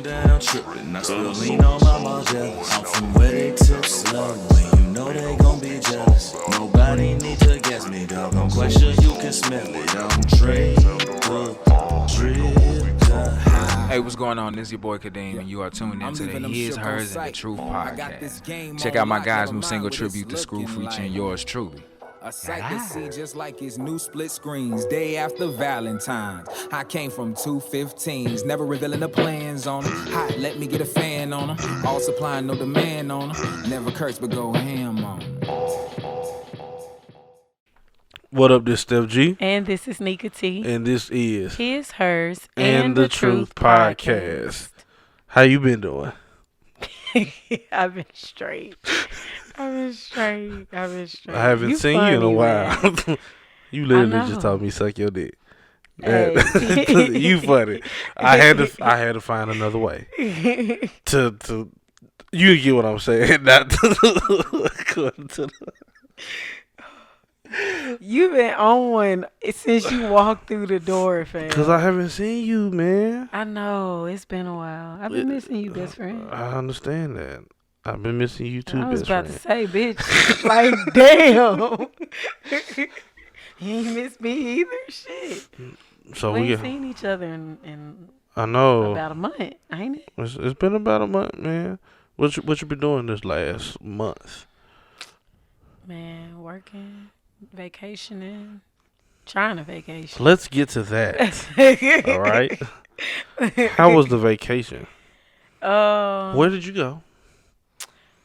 sitting down tripping. I still lean on my mom jealous. I'm from where they tip slow, and you know they gon' be jealous. Nobody need to guess me, dog. I'm quite sure you can smell it. I'm Dre, Hey, what's going on? This is your boy Kadeem, and you are tuned into the His, Hers, and the Truth podcast. Check out my guys' new single tribute to Screw featuring yours truly. A sight to see just like his new split screens day after Valentine's. I came from 215s, never revealing the plans on them. Hot, let me get a fan on them. All supply, no demand on them. Never curse, but go ham on them. What up, this Steph G. And this is Nika T. And this is His, Hers, and the Truth podcast. How you been doing? I've been straight. I haven't seen you in a while. You literally just told me suck your dick. Hey. You funny. I had to find another way to you get what I'm saying. Not to You've been on one since you walked through the door, fam. Because I haven't seen you, man. I know. It's been a while. I've been missing you, best friend. I understand that. I've been missing you too, I was best about friend. to say, bitch, like, damn. You ain't miss me either? Shit. So we ain't seen each other in I know. about a month, ain't it? It's been about a month, man. What you been doing this last month? Man, working, vacationing, trying to vacation. Let's get to that. All right. How was the vacation? Where did you go?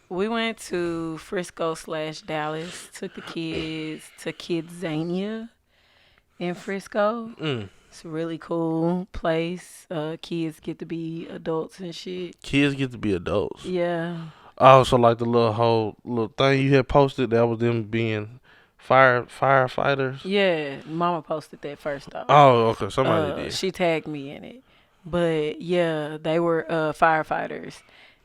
We went to Frisco/Dallas. Took the kids to Kidzania in Frisco. It's a really cool place. Kids get to be adults and shit. Kids get to be adults. Yeah. Oh, so like the little thing you had posted, that was them being firefighters? Yeah, Mama posted that first off. Oh, okay. Somebody did. She tagged me in it. But yeah, they were firefighters,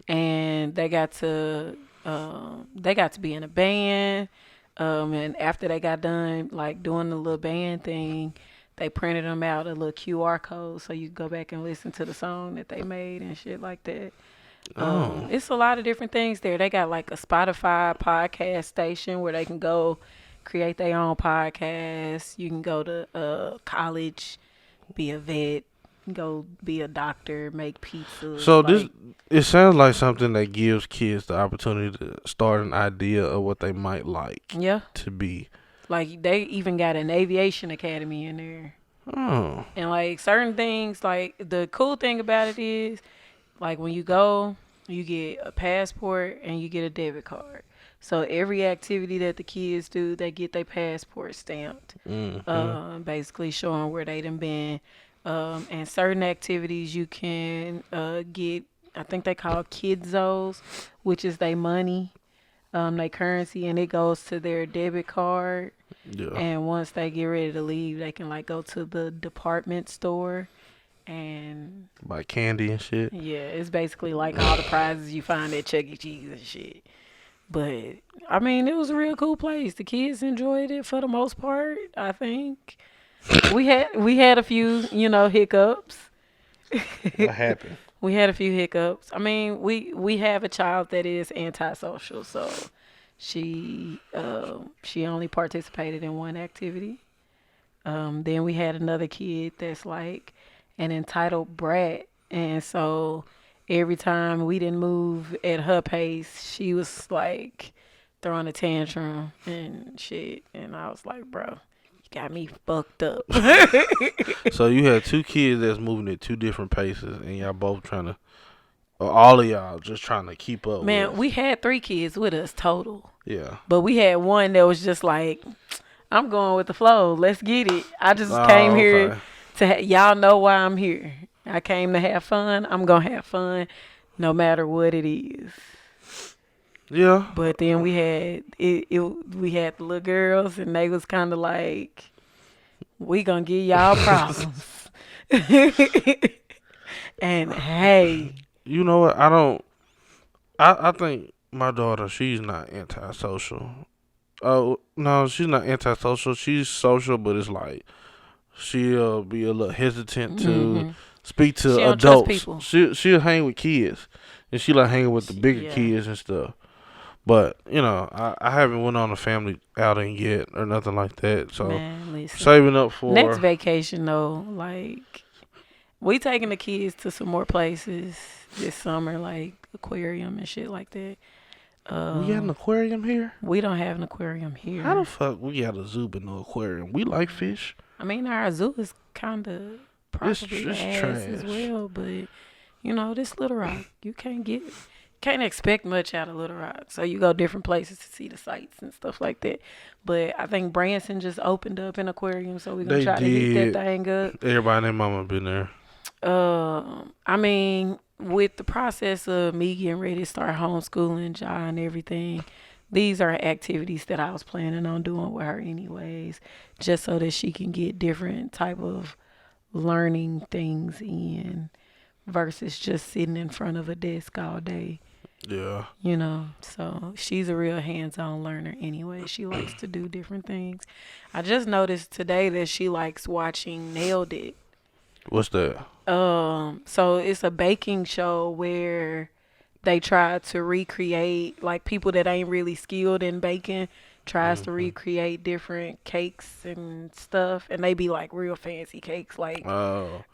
and they got to be in a band. And after they got done like doing the little band thing, they printed them out a little QR code so you could go back and listen to the song that they made and shit like that. It's a lot of different things there. They got like a Spotify podcast station where they can go create their own podcast. You can go to college, be a vet, go be a doctor, make pizzas. So it sounds like something that gives kids the opportunity to start an idea of what they might like to be. Like they even got an aviation academy in there. Oh. And like certain things, like the cool thing about it is, like when you go, you get a passport and you get a debit card. So every activity that the kids do, they get their passport stamped, basically showing where they done been. And certain activities you can get, I think they call kidzos, which is their money, their currency, and it goes to their debit card. Yeah. And once they get ready to leave, they can like go to the department store and buy candy and shit. Yeah, it's basically like all the prizes you find at Chuck E. Cheese and shit. But I mean, it was a real cool place. The kids enjoyed it for the most part, I think. We had a few, hiccups. What happened? We had a few hiccups. I mean, we have a child that is antisocial, so she only participated in one activity. Then we had another kid that's like an entitled brat, and so every time we didn't move at her pace, she was like throwing a tantrum and shit, and I was like, bro, got me fucked up. So you had two kids that's moving at two different paces, and y'all both all of y'all just trying to keep up. Man, we had 3 kids with us total. Yeah. But we had one that was just like, I'm going with the flow. Let's get it. I just came here to y'all know why I'm here. I came to have fun. I'm going to have fun no matter what it is. Yeah. But then we had we had the little girls, and they was kind of like, we gonna give y'all problems. And hey, you know what? I think my daughter, she's not antisocial. Oh no, she's not antisocial. She's social, but it's like she'll be a little hesitant to speak to She don't trust adults. people. She'll hang with kids, and she like hanging with the bigger Yeah. kids and stuff. But I haven't went on a family outing yet or nothing like that. So Man, listen. saving up for Next vacation though, like we taking the kids to some more places this summer, like aquarium and shit like that. We got an aquarium here. We don't have an aquarium here. How the fuck we got a zoo but no aquarium? We like fish. I mean, our zoo is kind of probably It's ass trash. as well, but this Little Rock, you can't expect much out of Little Rock. So you go different places to see the sights and stuff like that. But I think Branson just opened up an aquarium, so we're gonna try to hit that thing up. Everybody and their mama been there. I mean, with the process of me getting ready to start homeschooling Ja and everything, these are activities that I was planning on doing with her anyways, just so that she can get different type of learning things in versus just sitting in front of a desk all day. Yeah. So she's a real hands-on learner anyway. She likes to do different things. I just noticed today that she likes watching Nailed It. What's that? So it's a baking show where they try to recreate, like, people that ain't really skilled in baking tries to recreate different cakes and stuff, and they be like real fancy cakes. Like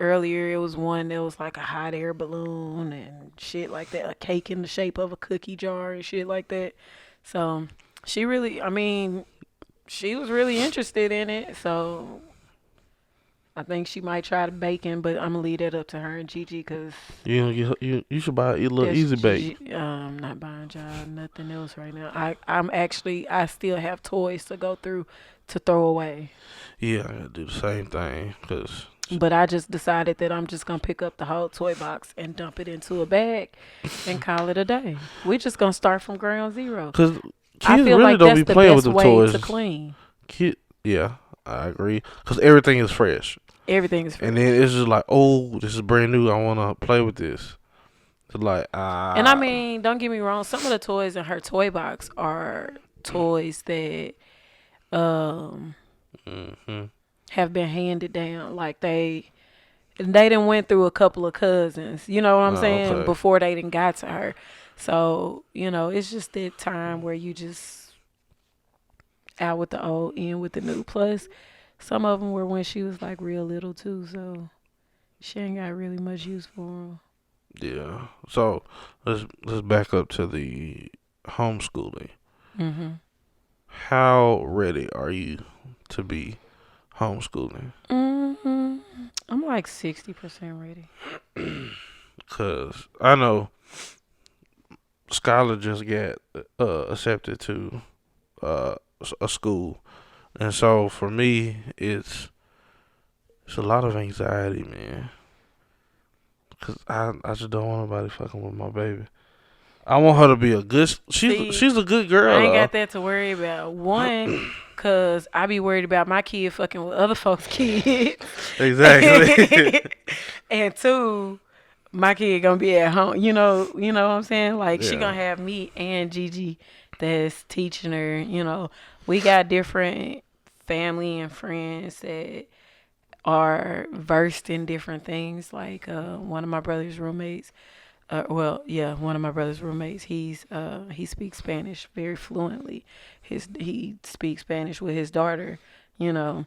earlier it was one that was like a hot air balloon and shit like that, a cake in the shape of a cookie jar and shit like that. So she was really interested in it, so I think she might try to baking, but I'm gonna leave that up to her and Gigi, because you should buy a little easy bake. I'm not buying y'all nothing else right now. I still have toys to go through to throw away. Yeah, I gotta do the same thing, but I just decided that I'm just gonna pick up the whole toy box and dump it into a bag and call it a day. We're just gonna start from ground zero. Because I kids feel really like don't that's be the playing with best them way toys. to clean. Yeah, I agree. Because everything is fresh. Everything is fresh. And then it's just like, oh, this is brand new. I want to play with this. It's like, And I mean, don't get me wrong. Some of the toys in her toy box are toys that have been handed down. Like they done went through a couple of cousins. You know what I'm saying? Okay. Before they done got to her. So, it's just that time where you just out with the old, in with the new. Plus, some of them were when she was like real little too, so she ain't got really much use for them. Yeah. So let's back up to the homeschooling. Mm-hmm. How ready are you to be homeschooling? Mm-hmm. I'm like 60% ready. Because I know Skylar just got accepted to a school. And so for me, it's a lot of anxiety, man. Because I just don't want nobody fucking with my baby. I want her to be a good... She's a good girl, I ain't though. got that to worry about. One, because I be worried about my kid fucking with other folks' kids. Exactly. And two, my kid gonna be at home. You know what I'm saying? Like, she gonna have me and Gigi that's teaching her. We got different family and friends that are versed in different things. Like one of my brother's roommates, one of my brother's roommates, he speaks Spanish very fluently. He speaks Spanish with his daughter, and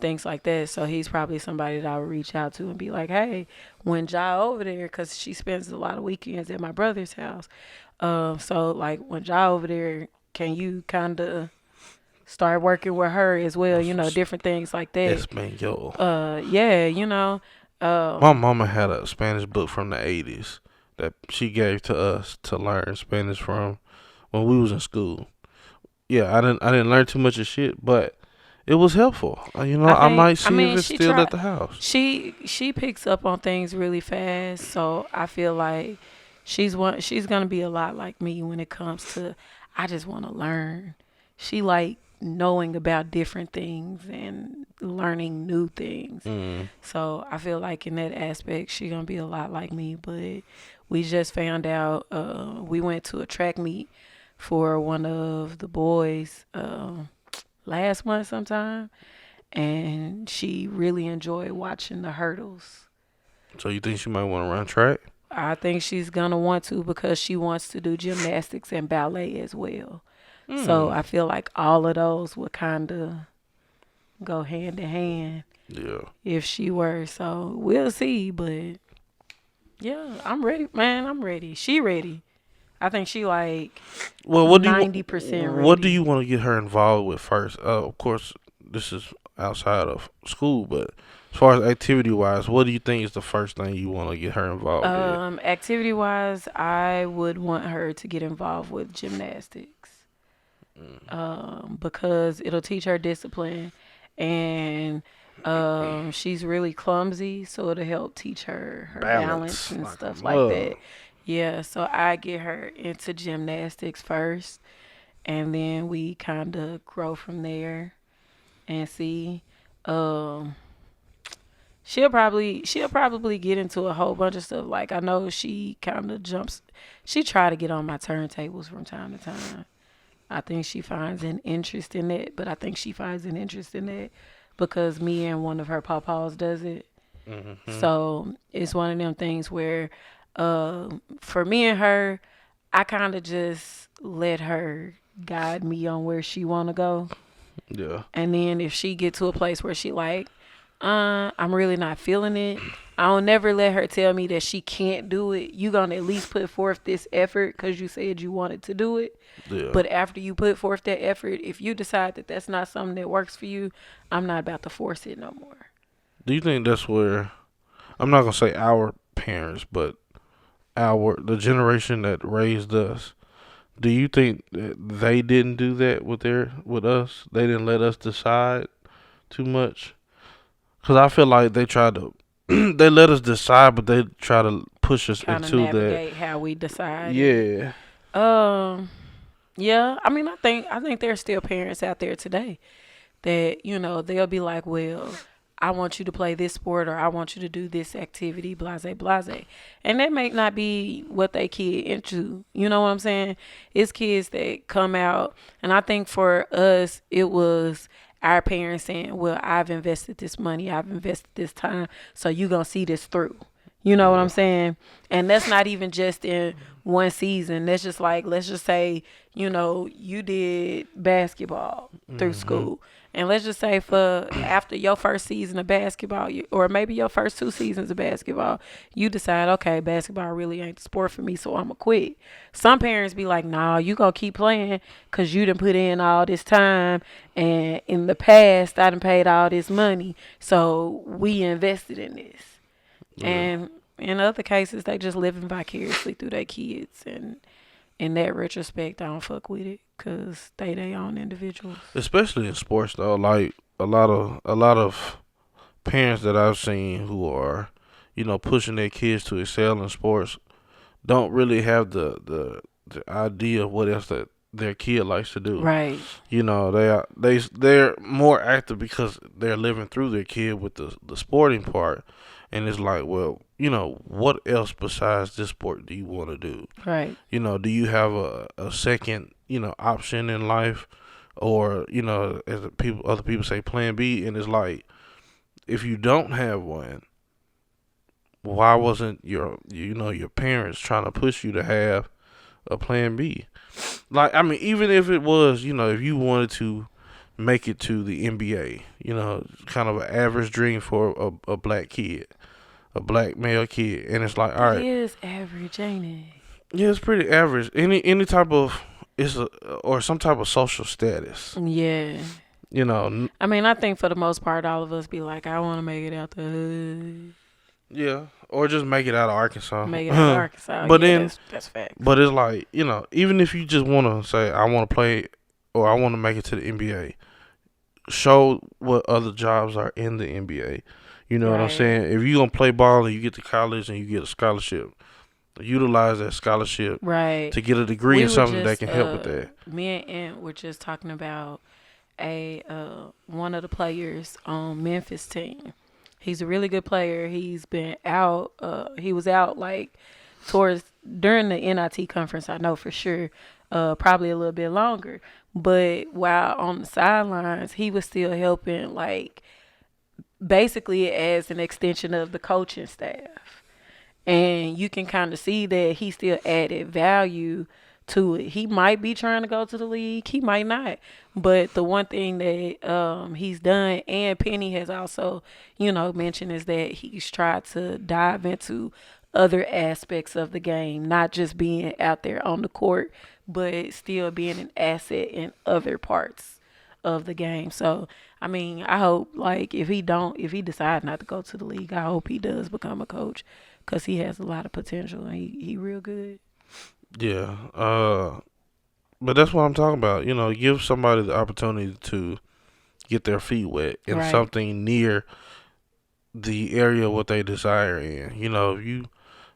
things like that. So he's probably somebody that I would reach out to and be like, hey, when Ja over there, because she spends a lot of weekends at my brother's house. So like when Ja over there, can you kind of start working with her as well, different things like that. Espanol. My mama had a Spanish book from the 80s that she gave to us to learn Spanish from when we was in school. Yeah, I didn't learn too much of shit, but it was helpful. I might see if it's still at the house. She picks up on things really fast, so I feel like she's gonna be a lot like me when it comes to, I just want to learn. She like knowing about different things and learning new things. So I feel like in that aspect, she's going to be a lot like me. But we just found out, we went to a track meet for one of the boys last month sometime. And she really enjoyed watching the hurdles. So you think she might want to run track? I think she's gonna want to because she wants to do gymnastics and ballet as well. So I feel like all of those would kind of go hand in hand Yeah. if she were. So we'll see. But yeah, I'm ready, man. I'm ready. She ready. I think she like Well, what do you 90% ready. What do you want to get her involved with first? Of course, this is outside of school, but as far as activity wise, what do you think is the first thing you want to get her involved in? Activity wise, I would want her to get involved with gymnastics. Because it'll teach her discipline, and she's really clumsy, so it'll help teach her balance and like stuff a like mug. that. Yeah, so I get her into gymnastics first, and then we kind of grow from there and see. Um, she'll probably get into a whole bunch of stuff. Like I know she kind of jumps. She try to get on my turntables from time to time. I think she finds an interest in it, but I think she finds an interest in it because me and one of her pawpaws does it. So it's one of them things where, for me and her, I kind of just let her guide me on where she want to go. Yeah. And then if she get to a place where she like, I'm really not feeling it, I'll never let her tell me that she can't do it. You gonna at least put forth this effort because you said you wanted to do it. Yeah. But after you put forth that effort, if you decide that that's not something that works for you, I'm not about to force it no more. Do you think that's where, I'm not gonna say our parents, but the generation that raised us? Do you think that they didn't do that with us? They didn't let us decide too much. Because I feel like they tried to, they let us decide, but they try to push us Kind of into navigate how we decide. Yeah. Yeah. I mean, I think there's still parents out there today that they'll be like, well, I want you to play this sport or I want you to do this activity, blase, blase. And that may not be what they kid into. You know what I'm saying? It's kids that come out. And I think for us, it was our parents saying, well, I've invested this money, I've invested this time, so you going to see this through. You know what I'm saying? And that's not even just in one season. That's just like, let's just say, you did basketball through school. And let's just say for after your first season of basketball, or maybe your first 2 seasons of basketball, you decide, okay, basketball really ain't the sport for me, so I'm going to quit. Some parents be like, nah, you going to keep playing because you done put in all this time. And in the past, I done paid all this money. So we invested in this. Yeah. And in other cases, they just living vicariously through their kids. And in that retrospect, I don't fuck with it because they own individuals. Especially in sports, though, like a lot of parents that I've seen who are, pushing their kids to excel in sports, don't really have the idea of what else that their kid likes to do. Right. They're more active because they're living through their kid with the sporting part. And it's like, well, what else besides this sport do you want to do? Right. Do you have a second, option in life? Or, as other people say, plan B? And it's like, if you don't have one, why wasn't your parents trying to push you to have a plan B? Like, I mean, even if it was, if you wanted to make it to the NBA, kind of an average dream for a black kid. A black male kid, and it's like, all right, it is average, ain't it? Yeah, it's pretty average. Any type of or some type of social status. Yeah. I mean, I think for the most part, all of us be like, I want to make it out the hood. Yeah, or just make it out of Arkansas. Make it out of Arkansas. But yeah, then that's fact. But it's like, even if you just want to say, I want to play or I want to make it to the NBA, show what other jobs are in the NBA. You know what I'm saying? If you're going to play ball and you get to college and you get a scholarship, utilize that scholarship to get a degree in something that can help with that. Me and Aunt were just talking about one of the players on Memphis team. He's a really good player. He's been out. He was out like during the NIT conference, I know for sure, probably a little bit longer. But while on the sidelines, he was still helping like basically as an extension of the coaching staff. And you can kind of see that he still added value to it. He might be trying to go to the league, he might not. But the one thing that he's done, and Penny has also, mentioned, is that he's tried to dive into other aspects of the game, not just being out there on the court, but still being an asset in other parts of the game. So, I mean, I hope, like, if he decides not to go to the league, I hope he does become a coach, because he has a lot of potential and he real good. Yeah. But that's what I'm talking about. Give somebody the opportunity to get their feet wet in Right. something near the area what they desire in.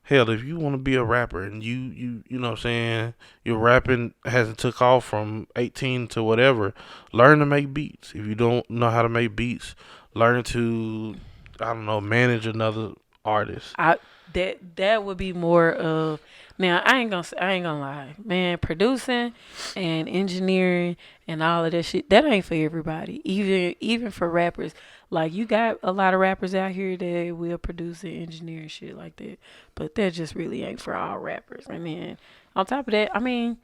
If you want to be a rapper and you know what I'm saying, your rapping hasn't took off from 18 to whatever, learn to make beats. If you don't know how to make beats, learn to, I don't know, manage another artist. That would be more of, now I ain't gonna lie, man, producing and engineering and all of that shit, that ain't for everybody. Even for rappers. Like, you got a lot of rappers out here that will produce and engineer and shit like that, but that just really ain't for all rappers. And then on top of that, I mean,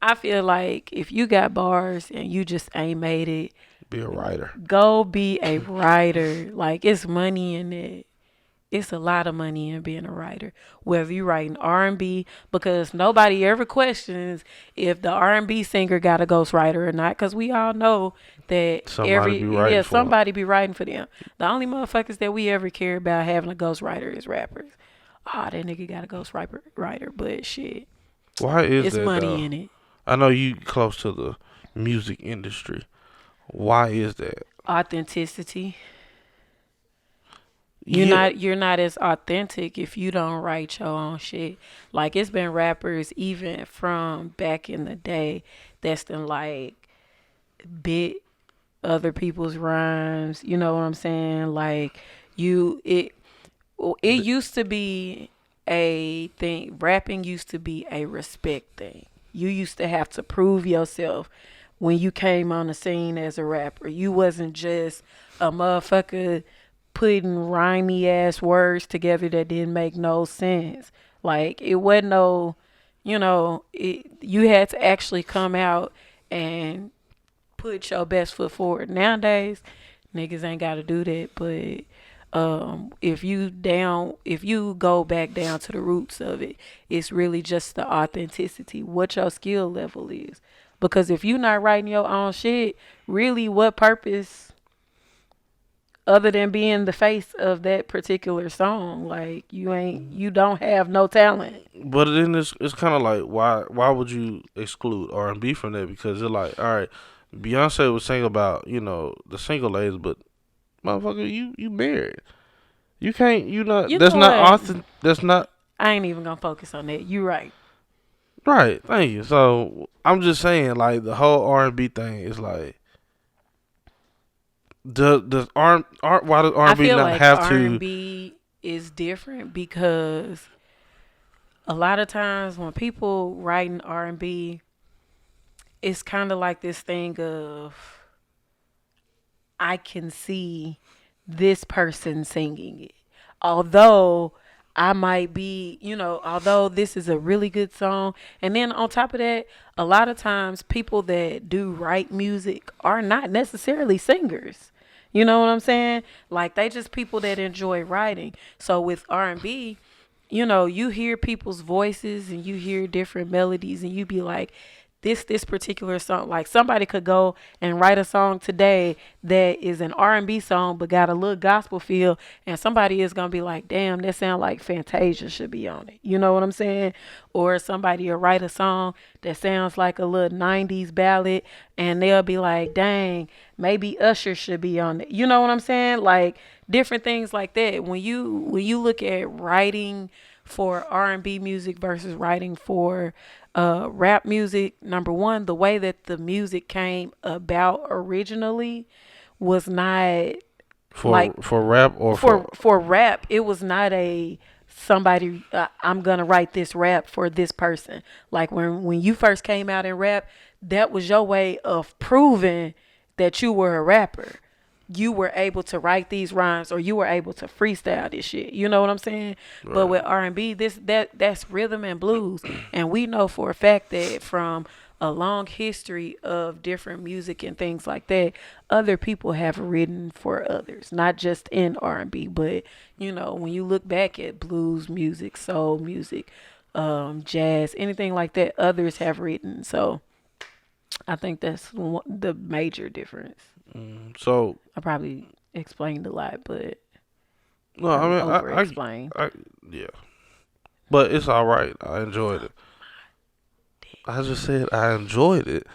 I feel like if you got bars and you just ain't made it, Be a writer. go be a writer. Like, it's money in it. It's a lot of money in being a writer. Whether you writing R&B, because nobody ever questions if the R&B singer got a ghostwriter or not, because we all know that somebody be writing for them. The only motherfuckers that we ever care about having a ghostwriter is rappers. That nigga got a ghostwriter, but shit. Why is it's that, money though? in it. I know you close to the music industry. Why is that? Authenticity. Yeah. You're not as authentic if you don't write your own shit. Like, it's been rappers even from back in the day that's been like bit other people's rhymes. You know what I'm saying? Like, it used to be a thing. Rapping used to be a respect thing. You used to have to prove yourself when you came on the scene as a rapper. You wasn't just a motherfucker putting rhymey ass words together that didn't make no sense. Like, it wasn't no, you had to actually come out and put your best foot forward. Nowadays, niggas ain't got to do that. But if you go back down to the roots of it, it's really just the authenticity, what your skill level is. Because if you not writing your own shit, really, what purpose other than being the face of that particular song? Like, you don't have no talent. But then it's kind of like, why would you exclude R&B from that? Because it's like, all right, Beyonce was singing about, the single ladies, but motherfucker, you married. You can't, that's not often, that's not. I ain't even gonna focus on that. You right. Right, thank you. So I'm just saying, like, the whole R&B thing is like, why does R&B not have to? R&B is different because a lot of times when people writing R&B, it's kind of like this thing of, I can see this person singing it. Although I might be, although this is a really good song. And then on top of that, a lot of times people that do write music are not necessarily singers. You know what I'm saying? Like, they just people that enjoy writing. So with R&B, you hear people's voices and you hear different melodies and you be like, this particular song, like, somebody could go and write a song today that is an R&B song but got a little gospel feel, and somebody is gonna be like, damn, that sound like Fantasia should be on it. You know what I'm saying? Or somebody will write a song that sounds like a little 90s ballad and they'll be like, dang, maybe Usher should be on it. You know what I'm saying? Like, different things like that. When you look at writing for R&B music versus writing for rap music, number one, the way that the music came about originally was not for rap or for rap. It was not a somebody I'm gonna write this rap for this person. Like, when you first came out in rap, that was your way of proving that you were a rapper. you were able to write these rhymes or you were able to freestyle this shit. You know what I'm saying? Right. But with R&B, that's rhythm and blues, and we know for a fact that from a long history of different music and things like that, other people have written for others, not just in R&B, but you know, when you look back at blues music, soul music, jazz, anything like that, others have written. So I think that's the major difference. So I probably explained a lot, but no, I mean, over-explained. Yeah, but it's all right. I enjoyed it. I just said I enjoyed it.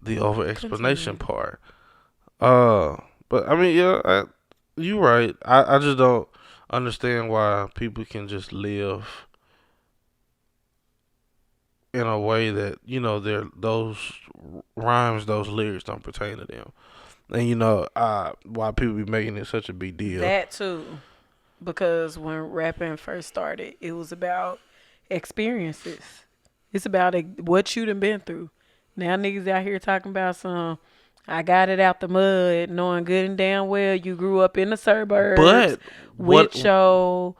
The over-explanation part. But I mean, yeah, you right. I just don't understand why people can just live in a way that, you know, those rhymes, those lyrics don't pertain to them. And you know, why people be making it such a big deal. That too. Because when rapping first started, it was about experiences. It's about what you done been through. Now niggas out here talking about I got it out the mud, knowing good and damn well you grew up in the suburbs But with your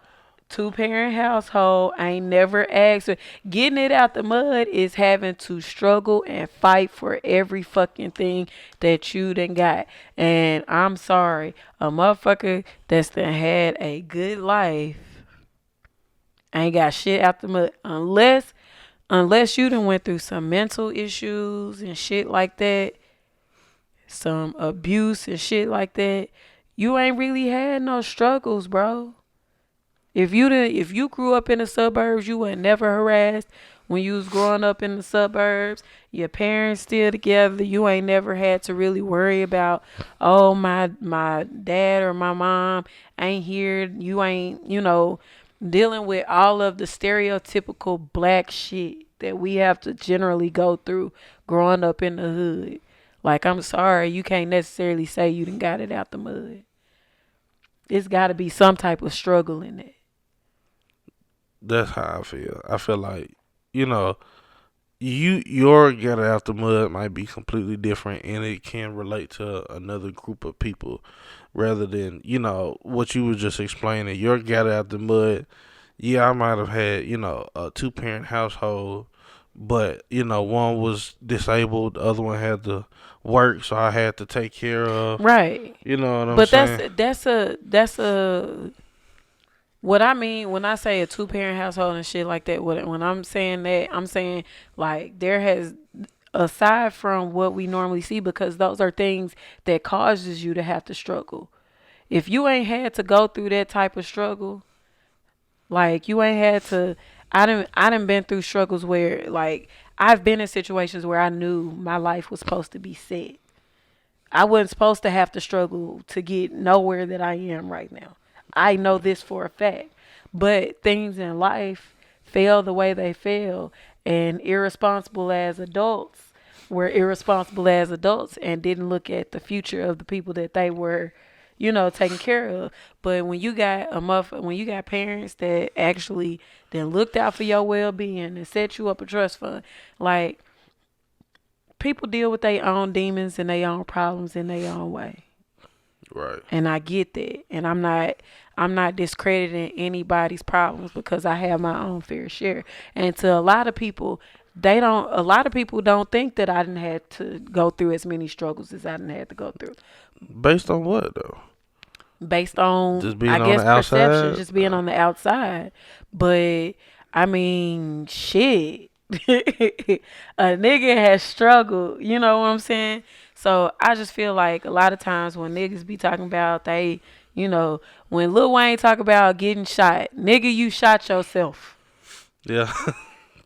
2-parent household. I ain't never asked. Getting it out the mud is having to struggle and fight for every fucking thing that you done got. And I'm sorry, a motherfucker that's done had a good life ain't got shit out the mud unless you done went through some mental issues and shit like that, some abuse and shit like that. You ain't really had no struggles, bro. If you grew up in the suburbs, you were never harassed when you was growing up in the suburbs. Your parents still together. You ain't never had to really worry about, oh, my dad or my mom ain't here. You ain't, dealing with all of the stereotypical black shit that we have to generally go through growing up in the hood. Like, I'm sorry, you can't necessarily say you done got it out the mud. It's got to be some type of struggle in it. That's how I feel. I feel like, your get out the mud might be completely different, and it can relate to another group of people rather than, what you were just explaining. Your get out the mud, yeah, I might have had, a 2-parent household, but, one was disabled, the other one had to work, so I had to take care of. Right. You know what I'm saying? But that's a what I mean when I say a 2-parent household and shit like that, when I'm saying that, I'm saying like there has, aside from what we normally see, because those are things that causes you to have to struggle. If you ain't had to go through that type of struggle, like you ain't had to, I done been through struggles where like I've been in situations where I knew my life was supposed to be set. I wasn't supposed to have to struggle to get nowhere that I am right now. I know this for a fact. But things in life fail the way they fail. And irresponsible as adults were irresponsible as adults and didn't look at the future of the people that they were, taking care of. But when you got when you got parents that actually then looked out for your well-being and set you up a trust fund, like people deal with their own demons and their own problems in their own way. Right. And I get that. And I'm not discrediting anybody's problems because I have my own fair share. And to a lot of people, don't think that I didn't have to go through as many struggles as I didn't have to go through. Based on what though? Based on, just being on the outside? Perception, just being on the outside. But I mean, shit. A nigga has struggled, you know what I'm saying? So I just feel like a lot of times when niggas be talking about when Lil Wayne talk about getting shot, nigga, you shot yourself. Yeah.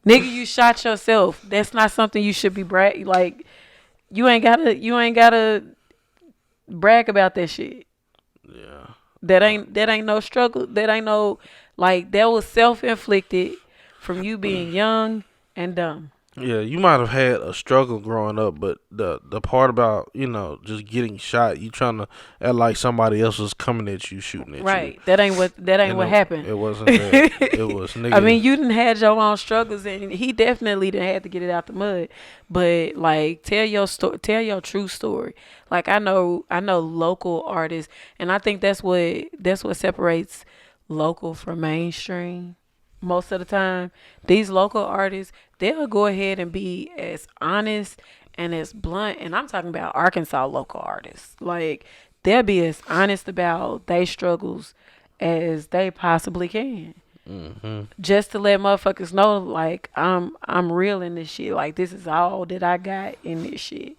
Nigga, you shot yourself. That's not something you should be like. You ain't gotta brag about that shit. Yeah. That ain't no struggle. That ain't no, like, that was self-inflicted from you being young and dumb. Yeah, you might have had a struggle growing up, but the part about, just getting shot, you trying to act like somebody else was coming at you, shooting at you. Right. That ain't what happened. It wasn't that. It was nigga. I mean, you didn't had your own struggles, and he definitely didn't have to get it out the mud. But like, tell your story, tell your true story. Like, I know local artists, and I think that's what separates local from mainstream. Most of the time, these local artists, they'll go ahead and be as honest and as blunt. And I'm talking about Arkansas local artists. Like, they'll be as honest about their struggles as they possibly can, just to let motherfuckers know, like, I'm real in this shit. Like, this is all that I got in this shit.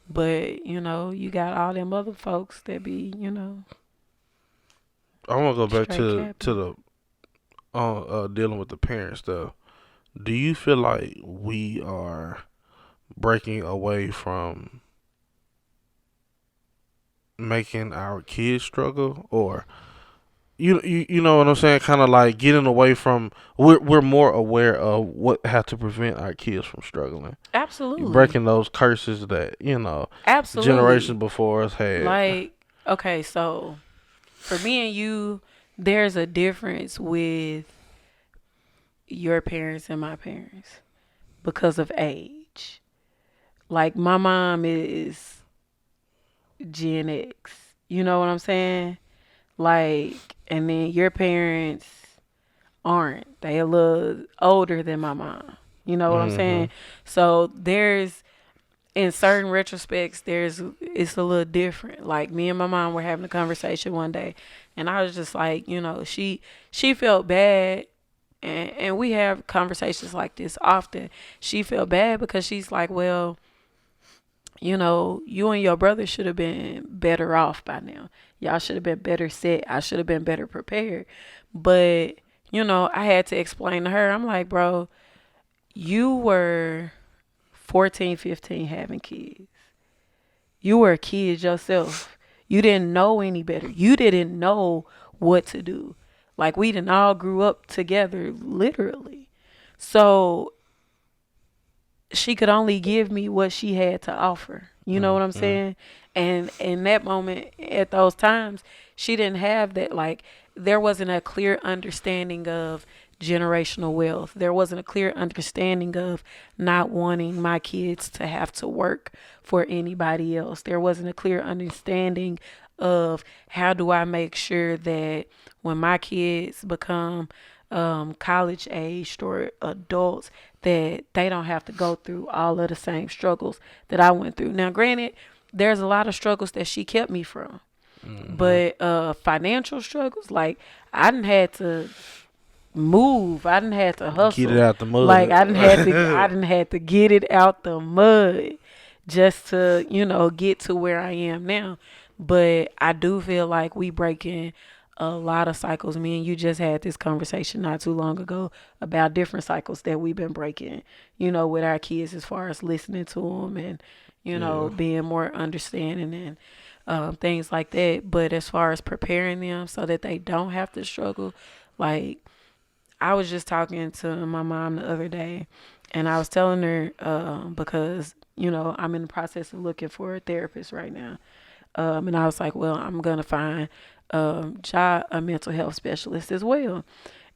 But you got all them other folks that be, I want to go back straight to the dealing with the parent stuff. Do you feel like we are breaking away from making our kids struggle, or you know what I'm saying? Kind of like getting away from. We're more aware of what how to prevent our kids from struggling. Absolutely. Breaking those curses that Absolutely. generations before us had. Like, okay, so for me and you, there's a difference with your parents and my parents because of age. Like, my mom is Gen X. You know what I'm saying? Like, and then your parents aren't. They a little older than my mom. You know what I'm saying? So in certain retrospects, it's a little different. Like, me and my mom were having a conversation one day, and I was just like, she felt bad, and we have conversations like this often. She felt bad because she's like, well, you and your brother should have been better off by now. Y'all should have been better set. I should have been better prepared. But, I had to explain to her, I'm like, bro, you were 14, 15 having kids. You were a kid yourself. You didn't know any better. You didn't know what to do. Like, we done all grew up together, literally. So she could only give me what she had to offer. You know what I'm saying? And in that moment, at those times, she didn't have that. Like, there wasn't a clear understanding of generational wealth. There wasn't a clear understanding of not wanting my kids to have to work for anybody else. There wasn't a clear understanding of how do I make sure that when my kids become college aged or adults, that they don't have to go through all of the same struggles that I went through. Now, granted, there's a lot of struggles that she kept me from, but financial struggles, like, I didn't had to move. I didn't have to hustle. Get it out the mud. Like, I didn't had to get it out the mud just to, get to where I am now. But I do feel like we breaking a lot of cycles. Me and you just had this conversation not too long ago about different cycles that we've been breaking, with our kids, as far as listening to them and, being more understanding and things like that. But as far as preparing them so that they don't have to struggle, like, I was just talking to my mom the other day, and I was telling her because, I'm in the process of looking for a therapist right now. And I was like, well, I'm going to find a mental health specialist as well.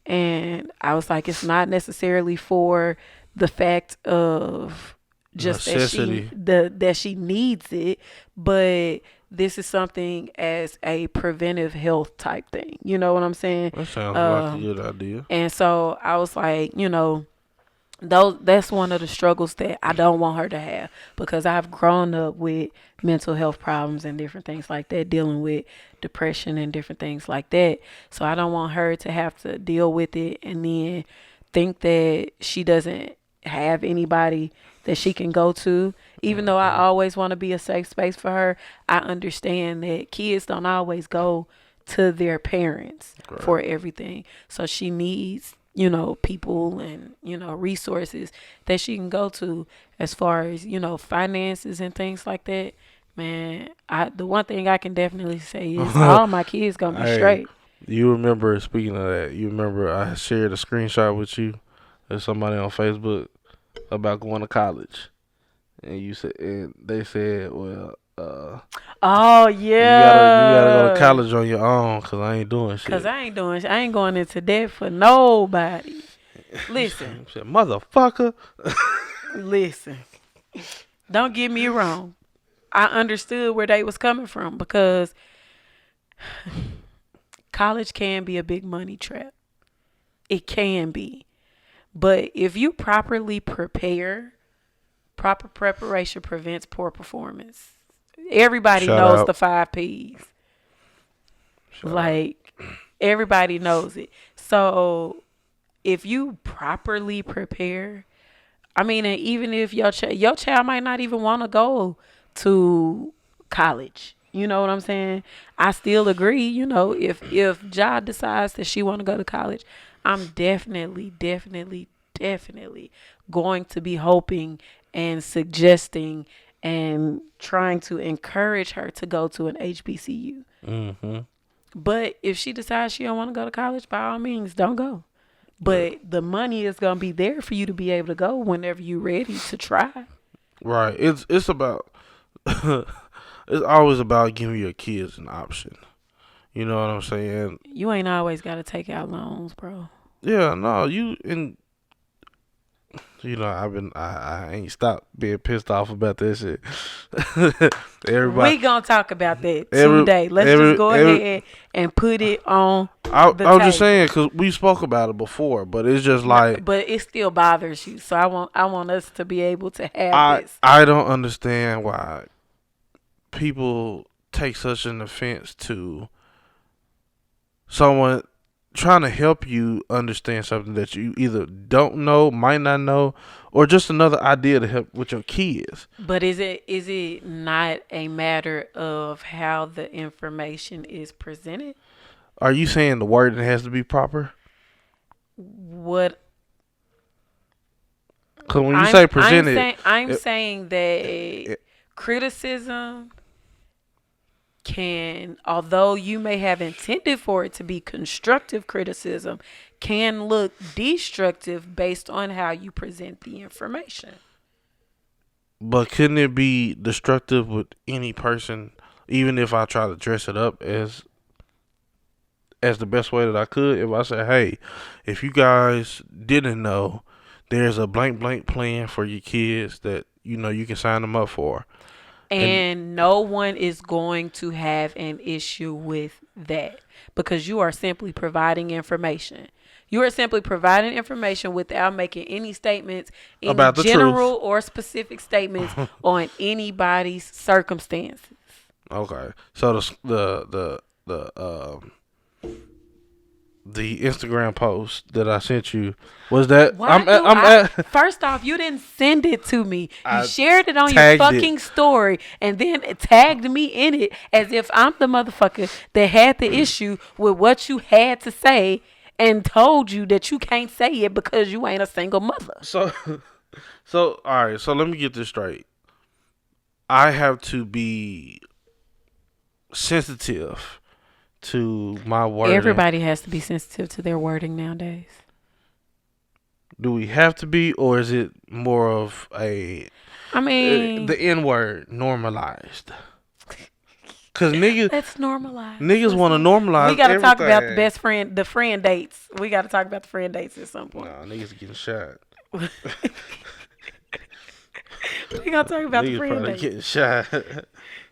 And I was like, it's not necessarily for the fact of just that she needs it, but this is something as a preventive health type thing. You know what I'm saying? That sounds like a good idea. And so I was like, that's one of the struggles that I don't want her to have, because I've grown up with mental health problems and different things like that, dealing with depression and different things like that. So I don't want her to have to deal with it and then think that she doesn't have anybody that she can go to. Even though I always want to be a safe space for her, I understand that kids don't always go to their parents for everything. So she needs, people and, resources that she can go to as far as, finances and things like that. Man, the one thing I can definitely say is all my kids gonna be straight. You remember, speaking of that, I shared a screenshot with you of somebody on Facebook about going to college, and they said, well, Oh you gotta go to yeah. college on your own, cause I ain't doing shit. Cause I ain't going into debt for nobody. Listen, Said, motherfucker. listen. Don't get me wrong. I understood where they was coming from because college can be a big money trap. It can be. But if you properly prepare, proper preparation prevents poor performance. Everybody Shout knows out. the 5 P's. Like, everybody knows it. So, if you properly prepare, I mean, and even if your child might not even want to go to college, you know what I'm saying? I still agree. You know, if Ja decides that she want to go to college, I'm definitely going to be hoping and suggesting and trying to encourage her to go to an HBCU. Mm-hmm. But if she decides she don't want to go to college, by all means, don't go. But the money is gonna be there for you to be able to go whenever you're ready to try. Right. It's about it's always about giving your kids an option. You know what I'm saying? You ain't always gotta take out loans, bro. Yeah, no, I ain't stopped being pissed off about that shit. We gonna talk about that today. Let's just go ahead and put it on I the was just table. saying because we spoke about it before, but it's just like But it still bothers you. So I want us to be able to have this. I don't understand why people take such an offense to someone trying to help you understand something that you either don't know, might not know, or just another idea to help with your kids. But is it not a matter of how the information is presented? Are you saying the wording has to be proper? What Because when you say presented, I'm saying that criticism can, although you may have intended for it to be constructive criticism, can look destructive based on how you present the information. but couldn't it be destructive with any person, even if I try to dress it up as the best way that I could? If I say, hey, if you guys didn't know, there's a blank plan for your kids that you can sign them up for. And no one is going to have an issue with that because you are simply providing information. You are simply providing information without making any statements, any About the general truth. or specific statements on anybody's circumstances. Okay, so the Instagram post that I sent you was that First off, you didn't send it to me. You I shared it on your tagged fucking it. story and then tagged me in it as if I'm the motherfucker that had the issue with what you had to say and told you that you can't say it because you ain't a single mother. So all right. So let me get this straight. I have to be sensitive to my wording. Everybody has to be sensitive to their wording nowadays. Do we have to be, or is it more of a? I mean, the N word normalized? Cause niggas let's want to normalize. We gotta talk about everything. the friend dates. We gotta talk about the friend dates at some point. Nah, niggas getting shot. We gonna talk about the Niggas friend probably dates. getting shot.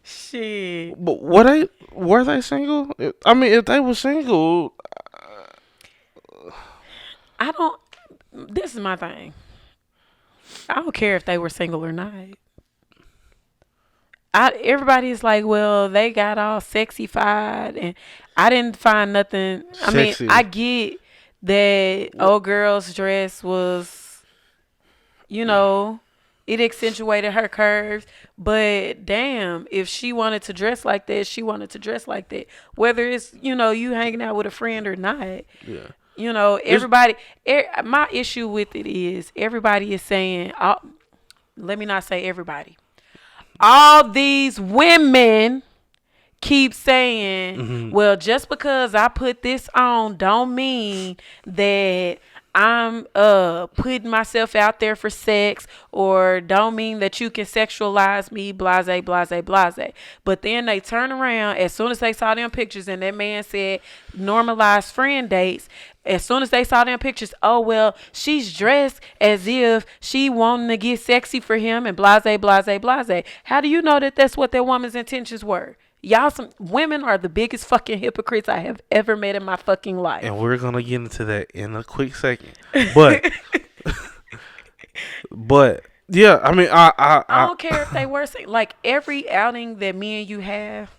Shit. But were they single? I mean, if they were single, This is my thing. I don't care if they were single or not. Everybody's like, well, they got all sexified, and I didn't find nothing. Sexy. I mean, I get that old girl's dress was, it accentuated her curves, but damn, if she wanted to dress like that, she wanted to dress like that. Whether it's, you hanging out with a friend or not. yeah. Everybody, my issue with it is everybody is saying, let me not say everybody. All these women keep saying, well, just because I put this on don't mean that I'm putting myself out there for sex, or don't mean that you can sexualize me, blase, blase, blase. But then they turn around as soon as they saw them pictures and that man said normalize friend dates. As soon as they saw them pictures, oh well, she's dressed as if she wanting to get sexy for him and blase, blase, blase. How do you know that that's what that woman's intentions were? Y'all, some women are the biggest fucking hypocrites I have ever met in my fucking life. And we're gonna get into that in a quick second. But but yeah, I mean I don't care if they were saying, like, every outing that me and you have,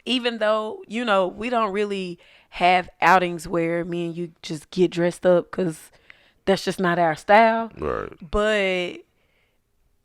even though, you know, we don't really have outings where me and you just get dressed up because that's just not our style. Right. But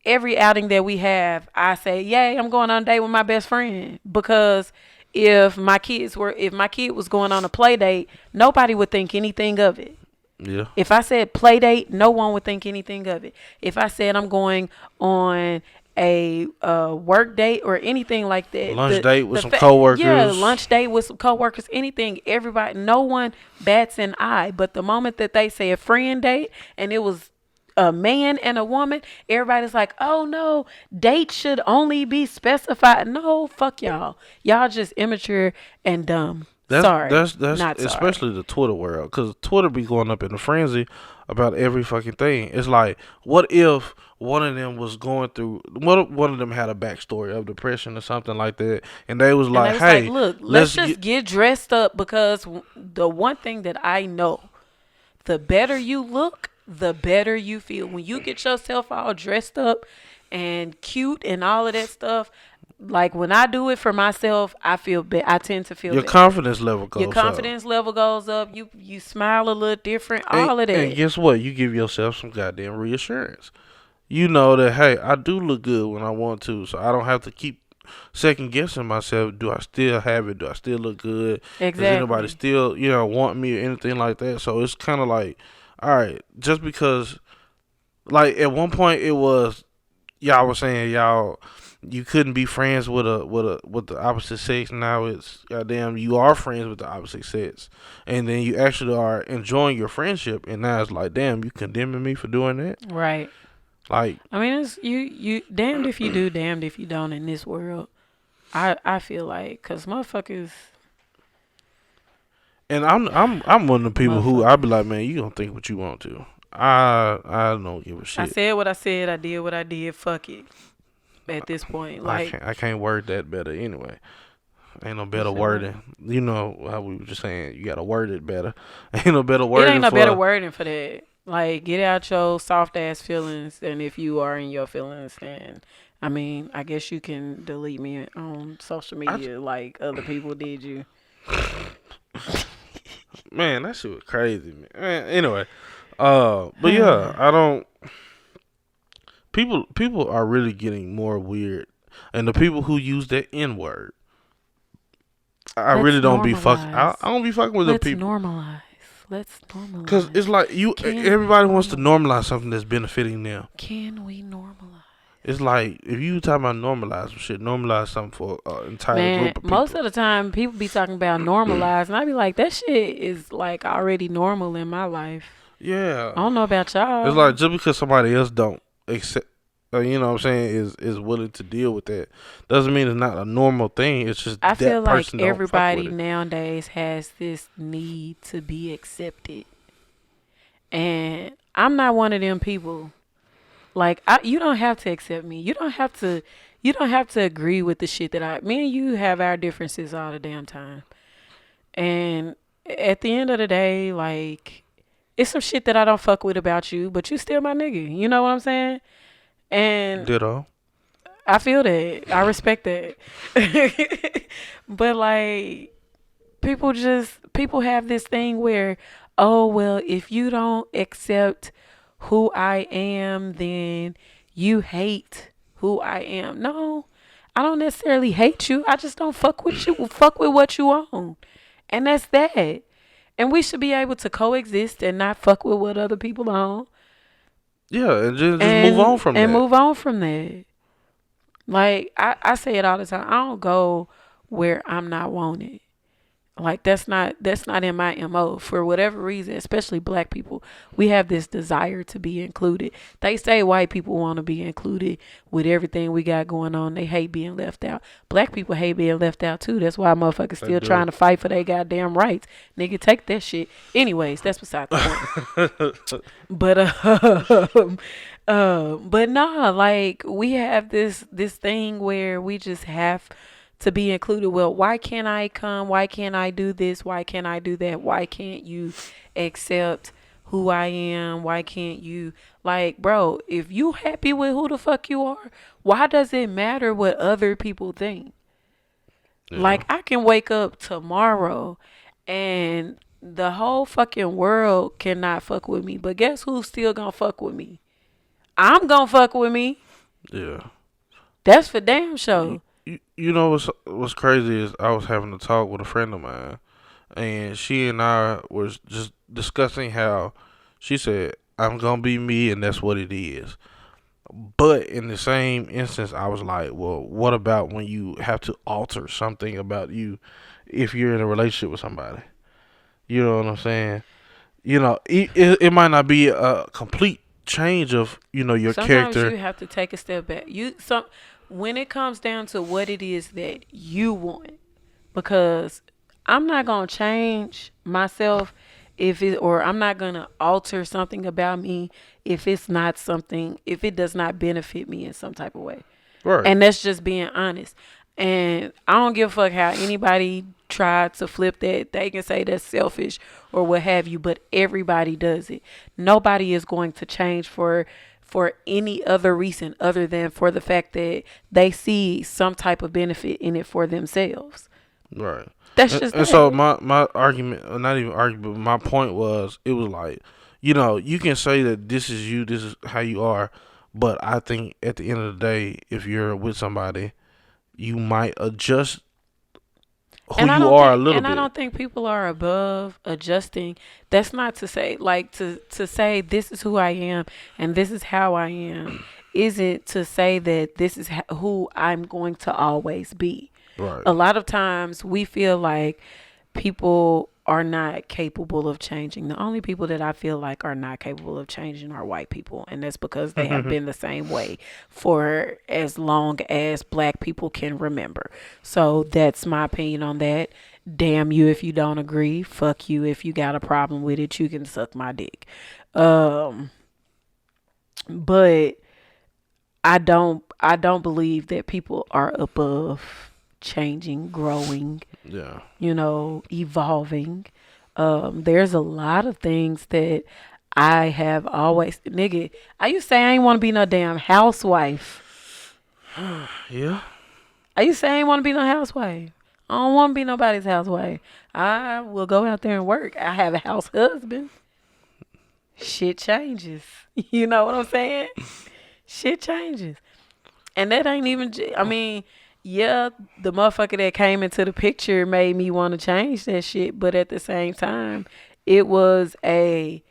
every outing that we have, I say, yay, I'm going on a date with my best friend. Because if my kid was going on a play date, nobody would think anything of it. Yeah. If I said play date, no one would think anything of it. If I said I'm going on a work date or anything like that, Lunch date with some coworkers. Yeah, lunch date with some coworkers, anything, everybody, no one bats an eye. But the moment that they say a friend date and it was a man and a woman, everybody's like, oh no, dates should only be specified. No, fuck y'all. Y'all just immature and dumb. That's not especially the Twitter world, because Twitter be going up in a frenzy about every fucking thing. It's like, what if one of them was going through, what if one of them had a backstory of depression or something like that, and they was like, hey, look, let's just get dressed up, because the one thing that I know, the better you look, the better you feel. When you get yourself all dressed up and cute and all of that stuff, like when I do it for myself, I tend to feel your better. confidence level goes up. Your confidence level goes up. You smile a little different. All of that. And guess what? You give yourself some goddamn reassurance. You know that, hey, I do look good when I want to, so I don't have to keep second guessing myself. Do I still have it? Do I still look good? Exactly. Does anybody still, want me or anything like that? So it's kind of like, all right, just because, like, at one point it was, y'all were saying you couldn't be friends with the opposite sex. Now it's, goddamn, you are friends with the opposite sex, and then you actually are enjoying your friendship. And now it's like, damn, you condemning me for doing that? Right. Like, I mean, it's you damned if you do, damned if you don't in this world. I feel like, cause motherfuckers. And I'm one of the people who I be like, man, you don't think what you want to. I don't give a shit. I said what I said. I did what I did. Fuck it. At this point, like, I can't word that better anyway. Ain't no better wording. You know how we were just saying, you gotta word it better. Ain't no better wording. It ain't no better wording for that. Like, get out your soft ass feelings, and if you are in your feelings, then I mean, I guess you can delete me on social media like other people did you. Man, that shit was crazy, man. Anyway, but yeah, I don't. People are really getting more weird, and the people who use that N word, I really don't be fucking. I don't be fucking with the people. Let's normalize. Because it's like everybody wants to normalize something that's benefiting them. Can we normalize? It's like, if you talking about normalize some shit, normalize something for an entire group of people. Most of the time, people be talking about normalize, and I be like, that shit is like already normal in my life. Yeah. I don't know about y'all. It's like, just because somebody else don't accept, you know what I'm saying, is willing to deal with that, doesn't mean it's not a normal thing. It's just I feel like person everybody nowadays has this need to be accepted, and I'm not one of them people. Like, you don't have to accept me. You don't have to agree with the shit that me and you have our differences all the damn time. And at the end of the day, like, it's some shit that I don't fuck with about you, but you still my nigga. You know what I'm saying? And ditto. I feel that. I respect that. But like, people have this thing where, oh well, if you don't accept who I am, then you hate who I am. No, I don't necessarily hate you. I just don't fuck with you. Fuck with what you own. And that's that. And we should be able to coexist and not fuck with what other people own. Yeah, and just move on from that. And move on from that. Like, I say it all the time. I don't go where I'm not wanted. Like that's not in my MO. For whatever reason, especially black people, we have this desire to be included. They say white people want to be included with everything we got going on. They hate being left out. Black people hate being left out too. That's why motherfuckers still trying to fight for their goddamn rights. Nigga, take that shit. Anyways, that's beside the point. But nah, like we have this thing where we just have to be included. Well, why can't I come? Why can't I do this? Why can't I do that? Why can't you accept who I am? Why can't you, like, bro, if you happy with who the fuck you are, why does it matter what other people think? Yeah. Like, I can wake up tomorrow and the whole fucking world cannot fuck with me, but guess who's still gonna fuck with me? I'm gonna fuck with me. Yeah. That's for damn sure. You know what's crazy is I was having a talk with a friend of mine, and she and I was just discussing how she said, I'm gonna be me and that's what it is. But in the same instance, I was like, well, what about when you have to alter something about you if you're in a relationship with somebody? You know what I'm saying? You know, it might not be a complete change of, you know, your character. Sometimes you have to take a step back. When it comes down to what it is that you want, because I'm not going to change myself or I'm not going to alter something about me if it does not benefit me in some type of way. Right. And that's just being honest. And I don't give a fuck how anybody tried to flip that. They can say that's selfish or what have you, but everybody does it. Nobody is going to change for any other reason other than for the fact that they see some type of benefit in it for themselves. Right. That's just and so my argument, not even argument, but my point was, it was like, you know, you can say that this is you, this is how you are, but I think at the end of the day, if you're with somebody, you might adjust who you are a little bit. And I don't think people are above adjusting. That's not to say, like, to say this is who I am and this is how I am isn't to say that this is who I'm going to always be. Right. A lot of times we feel like people are not capable of changing. The only people that I feel like are not capable of changing are white people. And that's because they have been the same way for as long as black people can remember. So that's my opinion on that. Damn you if you don't agree. Fuck you if you got a problem with it. You can suck my dick. But I don't believe that people are above changing, growing, you know, evolving. There's a lot of things that I have always, nigga, I used to say I ain't want to be no damn housewife. Yeah. I used to say I ain't want to be no housewife. I don't want to be nobody's housewife. I will go out there and work. I have a house husband. Shit changes. You know what I'm saying? Shit changes. And that ain't even, I mean, yeah, the motherfucker that came into the picture made me want to change that shit. But at the same time, I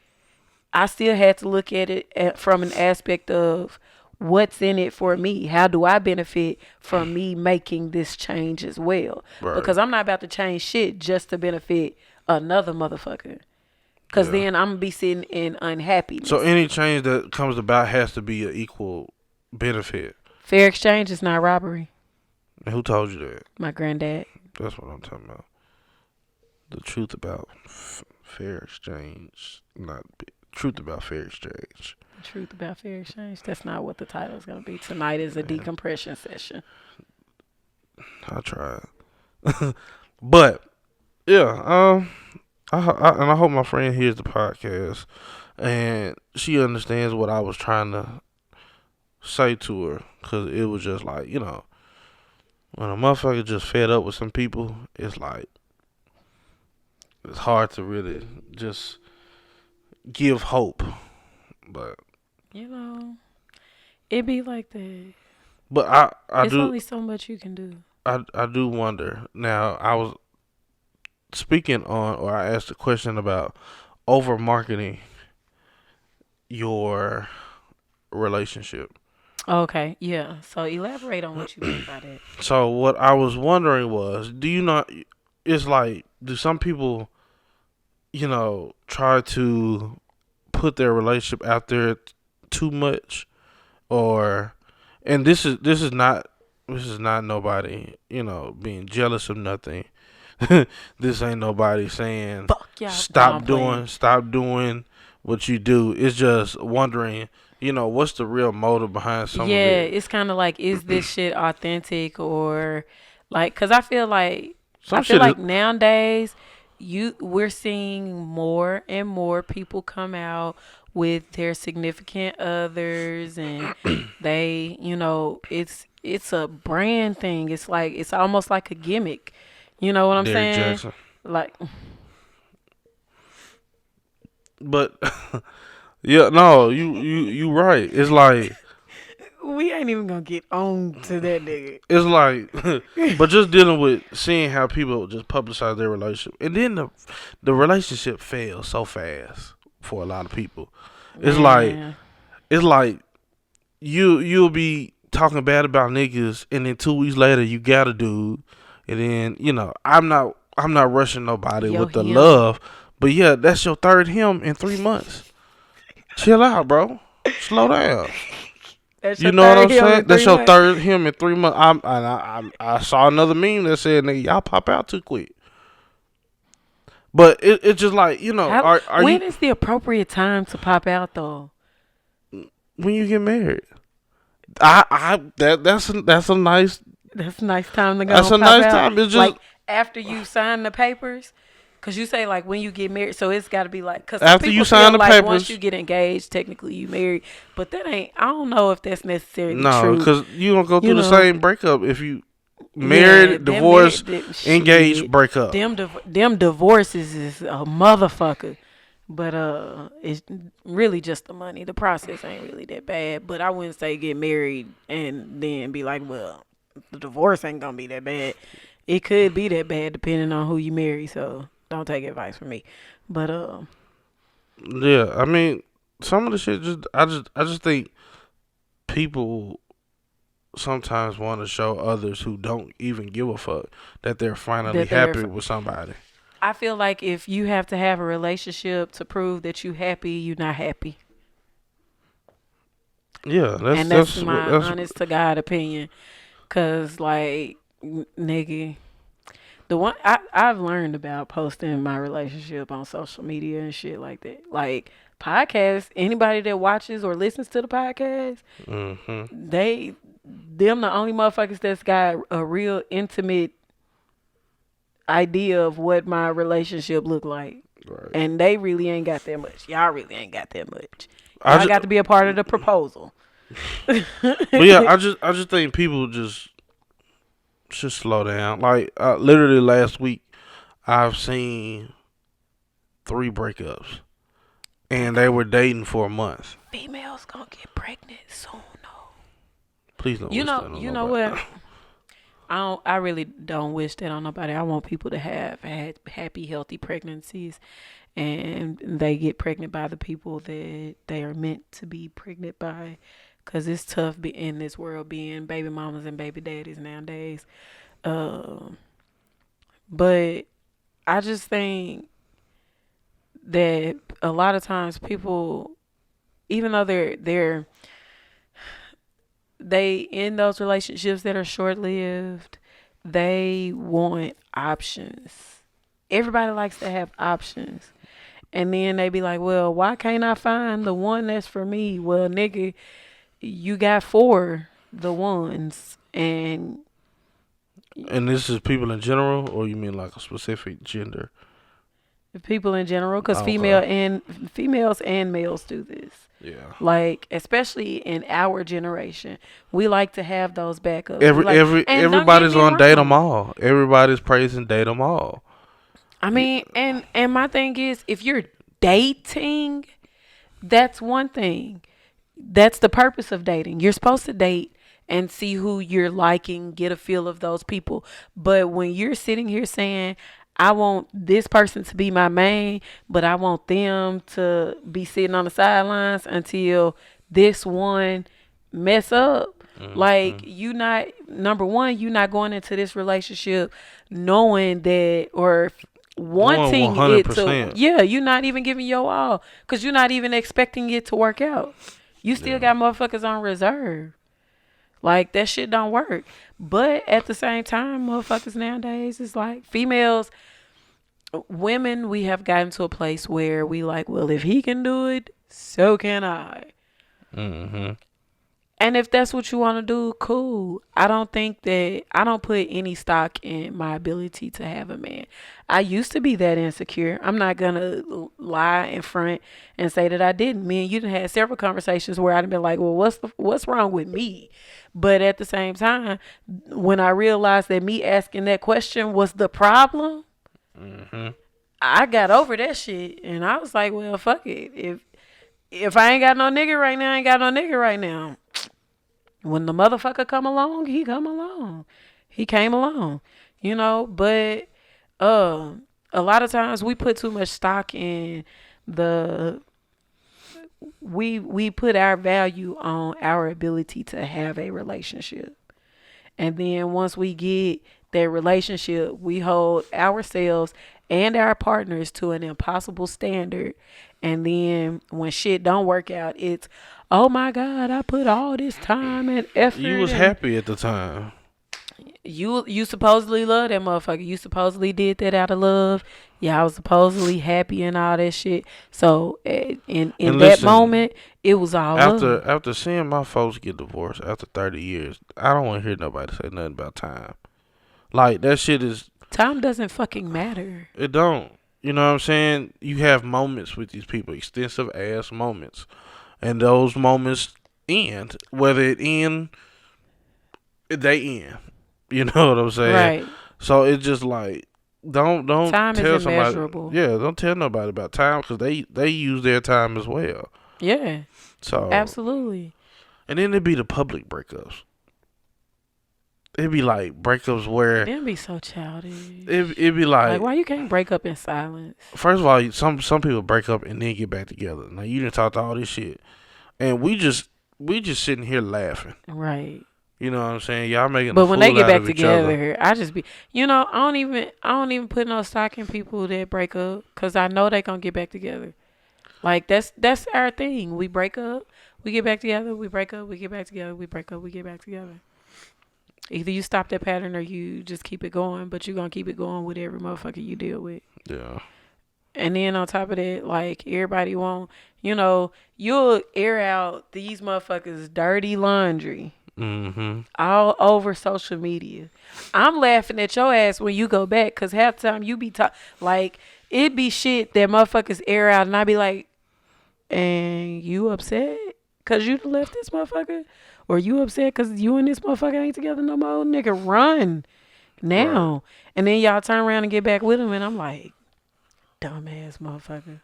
still had to look at it from an aspect of what's in it for me. How do I benefit from me making this change as well? Right. Because I'm not about to change shit just to benefit another motherfucker. Because then I'm going to be sitting in unhappiness. So any change that comes about has to be an equal benefit. Fair exchange is not robbery. And who told you that? My granddad. That's what I'm talking about. The truth about fair exchange, truth about fair exchange. Truth about fair exchange. That's not what the title is going to be. Tonight is a decompression session. I tried. But, yeah, I hope my friend hears the podcast and she understands what I was trying to say to her. Because it was just like, you know, when a motherfucker just fed up with some people, it's like, it's hard to really just give hope. But, you know, it be like that. But There's only so much you can do. I do wonder. Now, I was speaking on, or I asked a question about over marketing your relationship. Okay, yeah. So elaborate on what you mean by that. So what I was wondering was, do you not, it's like, do some people, try to put their relationship out there too much, or, and this is not nobody, being jealous of nothing. This ain't nobody saying Fuck y'all. No, I'm playing. stop doing what you do. It's just wondering, what's the real motive behind some of Yeah, it. it's kind of like, is this shit authentic, or like, cause I feel like Some I feel shit like is, nowadays we're seeing more and more people come out with their significant others, and they, it's a brand thing. It's like, it's almost like a gimmick. You know what I'm Derrick saying? Jackson. Like, But yeah, no, you right. It's like we ain't even gonna get on to that nigga. it's like, but just dealing with seeing how people just publicize their relationship, and then the relationship fails so fast for a lot of people. It's like Man. it's like you'll be talking bad about niggas, and then 2 weeks later you got a dude, and then I'm not rushing nobody Yo, with the him. love, but yeah, that's your third him in 3 months. Chill out, bro. Slow down. That's You your know what I'm third him in saying? That's 3 your months. third him in 3 months. I saw another meme that said, "Nigga, y'all pop out too quick." But it's just like, are When you is the appropriate time to pop out though? when you get married? That's a nice That's a nice time to go that's and a pop nice out. time. It's just Like after you sign the papers, cause you say like when you get married, so it's got to be like, cause some after people you sign feel the like papers. once you get engaged, technically you married, but that ain't. I don't know if that's necessarily No, true. because you don't go You through the know. same breakup if you Yeah, married, them divorced, engaged, shit, break up. them divorces is a motherfucker. But it's really just the money. The process ain't really that bad. But I wouldn't say get married and then be like, well, the divorce ain't gonna be that bad. It could be that bad depending on who you marry. So don't take advice from me. But Yeah, I mean, some of the shit I just think people sometimes want to show others who don't even give a fuck that they're finally that they're. happy with somebody. I feel like if you have to have a relationship to prove that you happy, you're not happy. Yeah, And that's my honest to God opinion. Cause like, nigga, the one I've learned about posting my relationship on social media and shit like that. Like podcasts, anybody that watches or listens to the podcast, Mm-hmm. them the only motherfuckers that's got a real intimate idea of what my relationship look like. Right. And they really ain't got that much. Y'all really ain't got that much. I Y'all ju- got to be a part of the proposal. But yeah, I just think people just should slow down. Like literally last week, I've seen 3 breakups, and they were dating for a month. Females gonna get pregnant soon, though. Please don't. You wish know, that on you know nobody. what? I really don't wish that on nobody. I want people to have had happy, healthy pregnancies, and they get pregnant by the people that they are meant to be pregnant by. Cause it's tough in this world being baby mamas and baby daddies nowadays. But I just think that a lot of times people, even though they in those relationships that are short lived, they want options. Everybody likes to have options. And then they be like, well, why can't I find the one that's for me? Well, nigga, you got 4 the ones. And And this is people in general, or you mean like a specific gender? people in general, because Okay. females and males do this. Yeah. Like, especially in our generation, we like to have those backups. And don't get Everybody's me on date 'em wrong. all. Everybody's praising date 'em all. I mean, and my thing is, if you're dating, that's one thing. That's the purpose of dating. You're supposed to date and see who you're liking, get a feel of those people. But when you're sitting here saying, I want this person to be my main, but I want them to be sitting on the sidelines until this one mess up, Like, you not, number one, you not going into this relationship knowing that, or wanting it to, 100%. yeah, you're not even giving your all, because you're not even expecting it to work out. You still got motherfuckers on reserve. Like, that shit don't work. But at the same time, motherfuckers nowadays, it's like, females, women, we have gotten to a place where we like, well, if he can do it, so can I. And if that's what you want to do, cool. I don't put any stock in my ability to have a man. I used to be that insecure. I'm not going to lie in front and say that I didn't. Me and you done had several conversations where I'd been like, well, what's wrong with me? But at the same time, when I realized that me asking that question was the problem, I got over that shit. And I was like, well, fuck it. If I ain't got no nigga right now, I ain't got no nigga right now. When the motherfucker come along, he come along. He came along, you know. But a lot of times we put too much stock in we put our value on our ability to have a relationship. And then once we get that relationship, we hold ourselves and our partners to an impossible standard. And then when shit don't work out, it's, oh my God, I put all this time and effort. You was happy at the time. You supposedly love that motherfucker. You supposedly did that out of love. Yeah, I was supposedly happy and all that shit. So in that moment, it was all love. After seeing my folks get divorced after 30 years, I don't want to hear nobody say nothing about time. Like, that shit is... Time doesn't fucking matter. It don't. You know what I'm saying? You have moments with these people, extensive ass moments. And those moments end. Whether it end, they end. You know what I'm saying? Right. So it's just like, don't time tell is somebody. immeasurable. Yeah, don't tell nobody about time, because they use their time as well. Yeah. So absolutely. And then it'd be the public breakups. It'd be like breakups where it'd be so childish. It'd be like why you can't break up in silence? First of all, some people break up and then get back together. Now you didn't talk to all this shit, and we just sitting here laughing. Right. You know what I'm saying? Y'all making. But when they get back together, I just be, you know, I don't even put no stock in people that break up, because I know they gonna get back together. Like, that's our thing. We break up, we get back together. We break up, we get back together. We break up, we get back together. Either you stop that pattern or you just keep it going, but you're gonna keep it going with every motherfucker you deal with. Yeah. And then on top of that, like, everybody won't, you know, you'll air out these motherfuckers' dirty laundry. All over social media. I'm laughing at your ass when you go back, because half the time you be like, it be shit that motherfuckers air out, and I be like, and you upset because you left this motherfucker? Or you upset because you and this motherfucker ain't together no more? Nigga, run now. Right. And then y'all turn around and get back with him, and I'm like, dumbass motherfucker.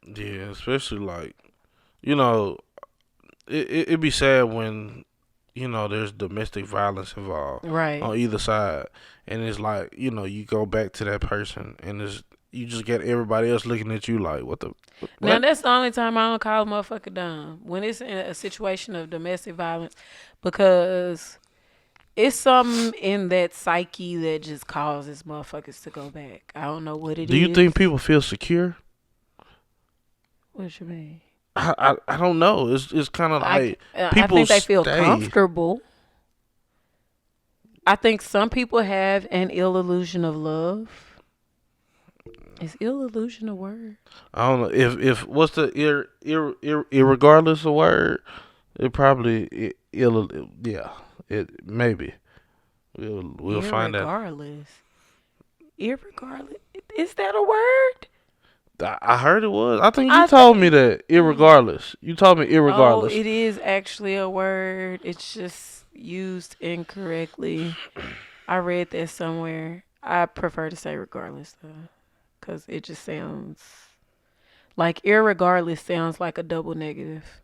Yeah, especially like, you know, it'd be sad when, you know, there's domestic violence involved, right, on either side, and it's like, you know, you go back to that person, and you just get everybody else looking at you like, what? Now that's the only time I don't call a motherfucker dumb, when it's in a situation of domestic violence, because it's something in that psyche that just causes motherfuckers to go back. I don't know what it is. Do you think people feel secure? What you mean? I don't know. It's kind of like people. I think they feel comfortable. I think some people have an ill illusion of love. Is ill illusion a word? I don't know. If what's the irregardless a word? It probably yeah. It maybe. We'll find out. Irregardless. Is that a word? I heard it was. I think you told me that. Irregardless. You told me irregardless. Oh, it is actually a word. It's just used incorrectly. I read that somewhere. I prefer to say regardless, though, because it just sounds like irregardless sounds like a double negative.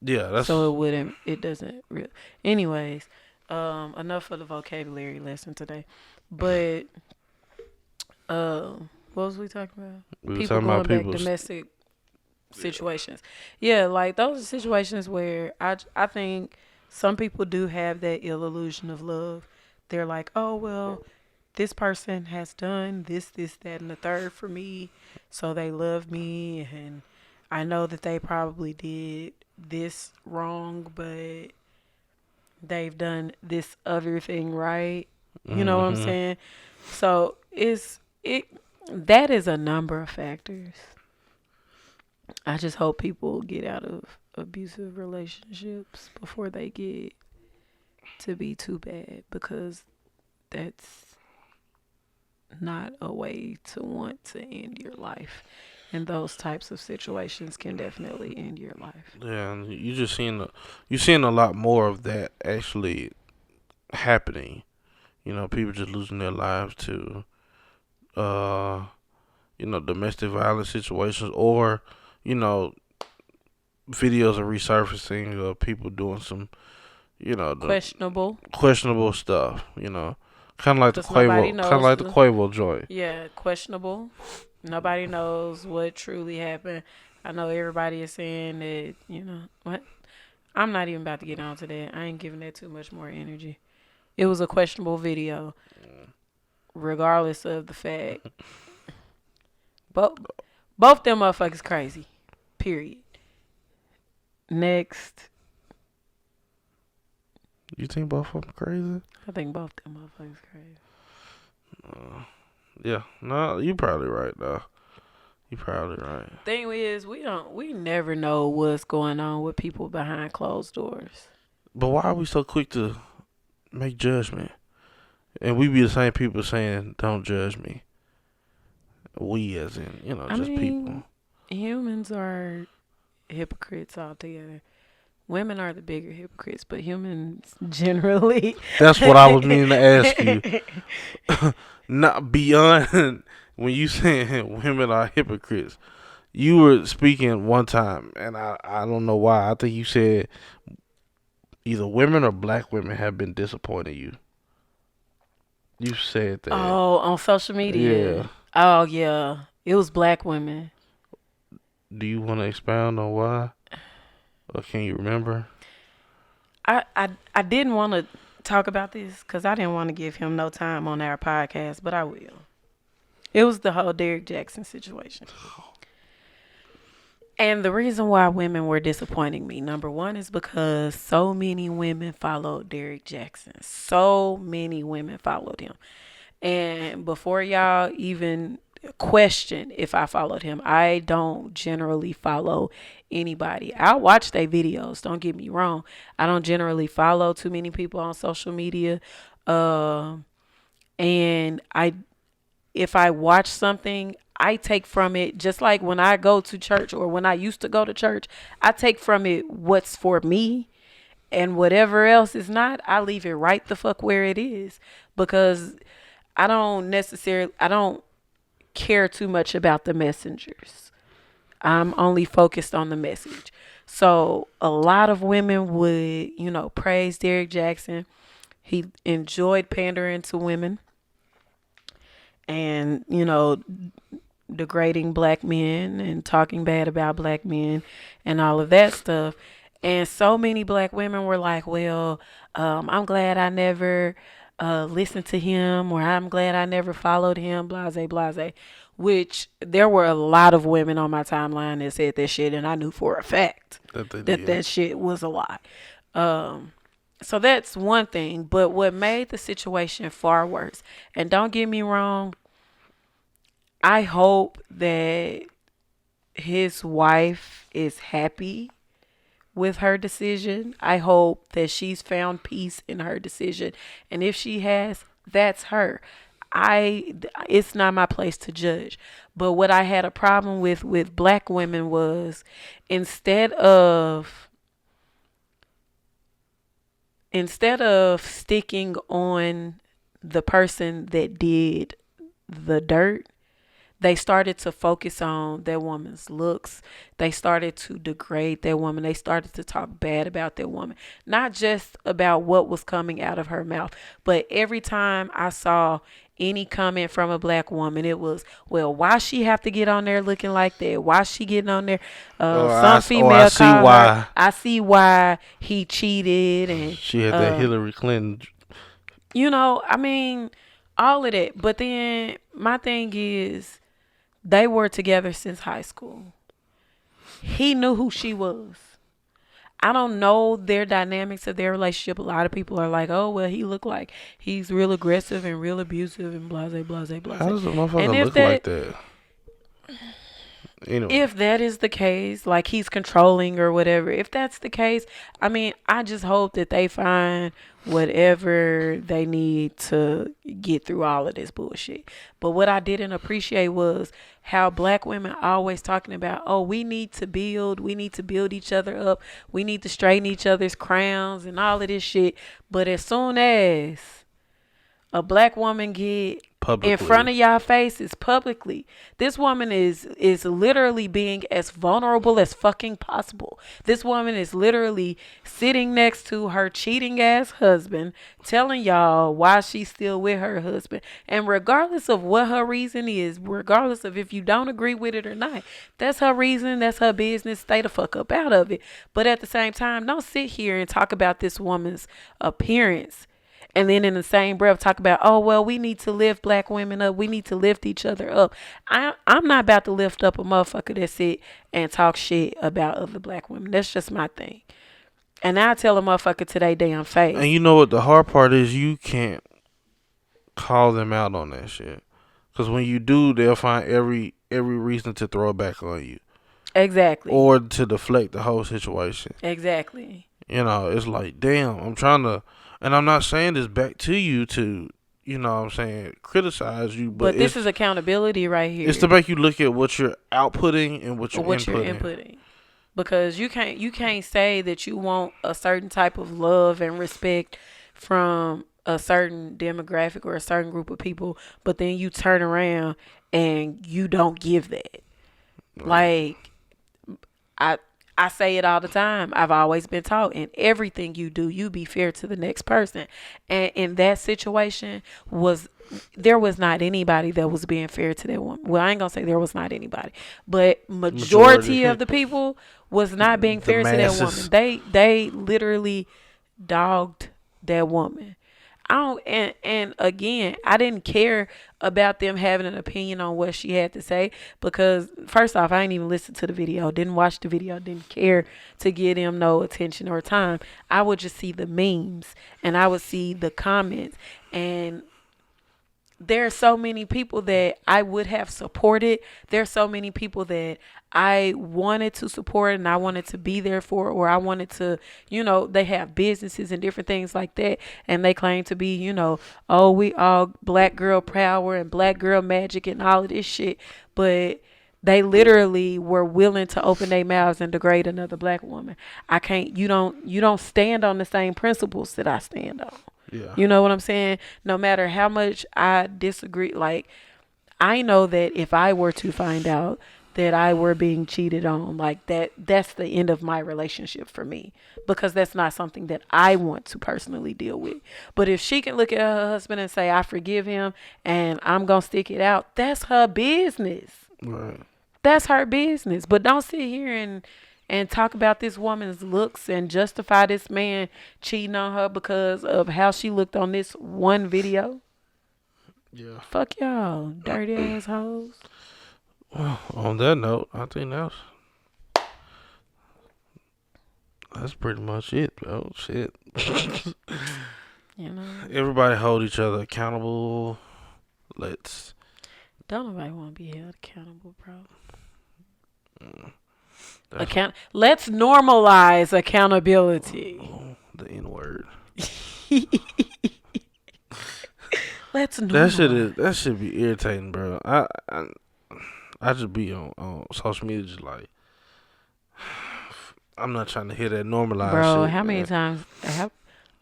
Yeah, that's so it doesn't really. Anyways, enough for the vocabulary lesson today. But what was we talking about? People going back, domestic situations. Yeah, like those are situations where I think some people do have that illusion of love. They're like, oh, well, this person has done this, that, and the third for me. So they love me. And I know that they probably did this wrong, but they've done this other thing right. You know what I'm saying? So that is a number of factors. I just hope people get out of abusive relationships before they get to be too bad, because that's not a way to want to end your life. And those types of situations can definitely end your life. Yeah, and you're seeing a lot more of that actually happening. People just losing their lives to domestic violence situations, or you know videos are resurfacing of people doing some questionable stuff. Kind of like the Quavo joint. Yeah, questionable. Nobody knows what truly happened. I know everybody is saying that, what? I'm not even about to get on to that. I ain't giving that too much more energy. It was a questionable video, regardless of the fact. Both them motherfuckers crazy. Period. Next. You think both of them crazy? I think both them motherfuckers crazy. Yeah. No, you probably right though. You probably right. Thing is, we never know what's going on with people behind closed doors. But why are we so quick to make judgment? And we be the same people saying, "Don't judge me." We, as in, people. Humans are hypocrites altogether. Women are the bigger hypocrites, but humans generally. That's what I was meaning to ask you. Not beyond when you saying women are hypocrites. You were speaking one time, and I don't know why. I think you said either women or black women have been disappointing you. You said that. Oh, on social media. Yeah. Oh, yeah. It was black women. Do you want to expound on why? Or can you remember? I didn't want to talk about this because I didn't want to give him no time on our podcast, but I will. It was the whole Derrick Jackson situation. And the reason why women were disappointing me, number one, is because so many women followed Derrick Jackson. So many women followed him. And before y'all even question if I followed him, I don't generally follow anybody. I'll watch their videos, don't get me wrong. I don't generally follow too many people on social media. And if I watch something, I take from it, just like when I go to church or when I used to go to church, I take from it what's for me, and whatever else is not, I leave it right the fuck where it is, because I don't care too much about the messengers. I'm only focused on the message. So a lot of women would, praise Derrick Jackson. He enjoyed pandering to women and, degrading black men and talking bad about black men and all of that stuff. And so many black women were like, well, I'm glad I never listened to him, or I'm glad I never followed him, blase, blase. Which there were a lot of women on my timeline that said that shit, and I knew for a fact that shit was a lie. So that's one thing. But what made the situation far worse, and don't get me wrong, I hope that his wife is happy with her decision. I hope that she's found peace in her decision. And if she has, that's her. It's not my place to judge. But what I had a problem with black women was instead of sticking on the person that did the dirt, they started to focus on that woman's looks. They started to degrade that woman. They started to talk bad about that woman. Not just about what was coming out of her mouth, but every time I saw any comment from a black woman, it was, well, why she have to get on there looking like that? Why she getting on there? Some female I see called why her, I see why he cheated, and she had that Hillary Clinton. you know, I mean, all of that. But then my thing is, they were together since high school. He knew who she was. I don't know their dynamics of their relationship. A lot of people are like, oh, well, he looked like he's real aggressive and real abusive and blase, blase, blase. How does a motherfucker look like that? Anyway. If that is the case, like he's controlling or whatever, if that's the case, I mean, I just hope that they find whatever they need to get through all of this bullshit. But what I didn't appreciate was how black women always talking about, oh, we need to build each other up, we need to straighten each other's crowns and all of this shit. But as soon as a black woman get publicly in front of y'all faces publicly, this woman is literally being as vulnerable as fucking possible. This woman is literally sitting next to her cheating ass husband, telling y'all why she's still with her husband. And regardless of what her reason is, regardless of if you don't agree with it or not, that's her reason, that's her business. Stay the fuck up out of it. But at the same time, don't sit here and talk about this woman's appearance and then in the same breath talk about, oh, well, we need to lift black women up. We need to lift each other up. I'm not about to lift up a motherfucker that sit and talk shit about other black women. That's just my thing. And I tell a motherfucker to their damn face. And you know what the hard part is? You can't call them out on that shit. Because when you do, they'll find every reason to throw it back on you. Exactly. Or to deflect the whole situation. Exactly. You know, it's like, damn, I'm trying to... And I'm not saying this back to you to, you know what I'm saying, criticize you. But this is accountability right here. It's to make you look at what you're outputting and what you're inputting. Because you can't say that you want a certain type of love and respect from a certain demographic or a certain group of people, but then you turn around and you don't give that. Right. Like, I say it all the time. I've always been taught in everything you do, you be fair to the next person. And in that situation there was not anybody that was being fair to that woman. Well, I ain't gonna say there was not anybody, but majority of the people was not being fair to that woman. They literally dogged that woman. And again, I didn't care about them having an opinion on what she had to say, because first off, I ain't even listened to the video, didn't watch the video, didn't care to give them no attention or time. I would just see the memes and I would see the comments, and there are so many people that I would have supported. There are so many people that I wanted to support and I wanted to be there for, or I wanted to, you know, they have businesses and different things like that. And they claim to be, you know, oh, we all black girl power and black girl magic and all of this shit. But they literally were willing to open their mouths and degrade another black woman. You don't stand on the same principles that I stand on. Yeah. You know what I'm saying? No matter how much I disagree, like, I know that if I were to find out that I were being cheated on, like, that's the end of my relationship for me, because that's not something that I want to personally deal with. But if she can look at her husband and say, I forgive him and I'm going to stick it out, that's her business. Right. That's her business. But don't sit here and talk about this woman's looks and justify this man cheating on her because of how she looked on this one video. Yeah. Fuck y'all, dirty assholes. Well, on that note, I think that's pretty much it, bro. Shit. You know, everybody hold each other accountable. Don't nobody want to be held accountable, bro. Let's normalize accountability. Oh, the N-word. Let's normalize. That should be irritating, bro. I just be on social media just like, I'm not trying to hear that normalized bro, shit. How many times I'm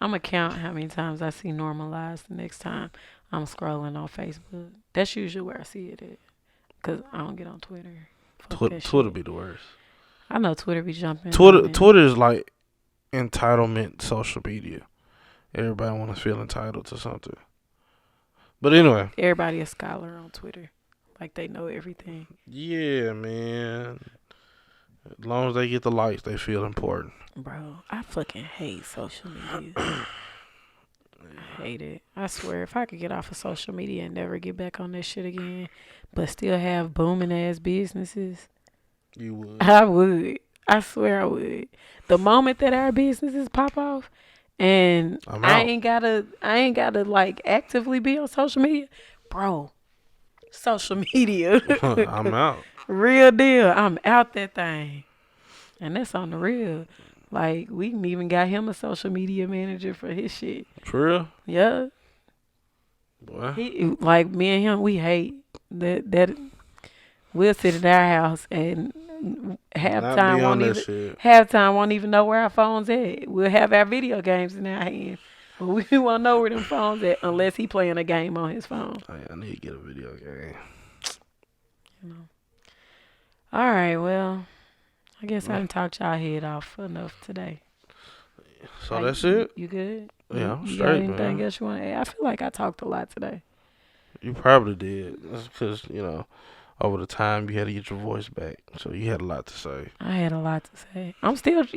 gonna count how many times I see normalized the next time I'm scrolling on Facebook. That's usually where I see it at, because I don't get on Twitter. Twitter be the worst. I know Twitter be jumping. Twitter is like entitlement social media. Everybody want to feel entitled to something. But anyway. Everybody a scholar on Twitter. Like they know everything. Yeah, man. As long as they get the likes, they feel important. Bro, I fucking hate social media. I hate it. I swear, if I could get off of social media and never get back on that shit again, but still have booming ass businesses, You would. I would. I swear I would. The moment that our businesses pop off and I ain't gotta like actively be on social media, bro. Social media. I'm out. Real deal. I'm out that thing. And that's on the real. Like, we didn't even got him a social media manager for his shit. For real? Yeah. Boy. He, like, me and him, we hate that we'll sit at our house and halftime won't even know where our phone's at. We'll have our video games in our hand. But we won't know where them phones at unless he playing a game on his phone. Oh, yeah, I need to get a video game. You know. All right, well, I guess I done talked y'all head off enough today. So that's it? You good? Yeah, I'm you straight, got anything man. else you want to add? I feel like I talked a lot today. You probably did. That's because, over the time you had to get your voice back. So you had a lot to say. I had a lot to say.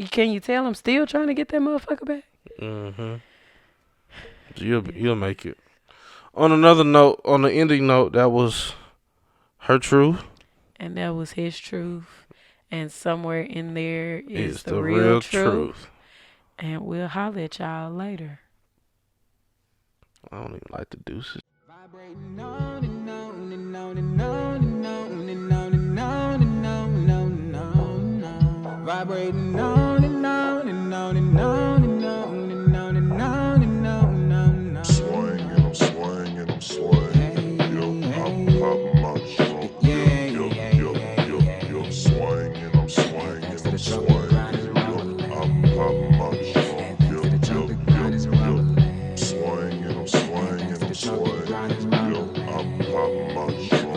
Can you tell I'm still trying to get that motherfucker back? Mm-hmm. You'll make it. On another note, on the ending note, that was her truth. And that was his truth. And somewhere in there is It's the real truth. And we'll holler at y'all later. I don't even like the deuces. Vibrating on and on and on and on and on and on and on and on and on and on. Vibrating on and on and on and on and on and on and on and on and on. Swing and I'm swing and I'm swing. Yo, I'm popping my trunk. Yo, swing and I'm swing and I'm swing. Yo, I'm popping my trunk. Yo, swing and I'm swing and I'm swing. Yo, I'm popping my trunk.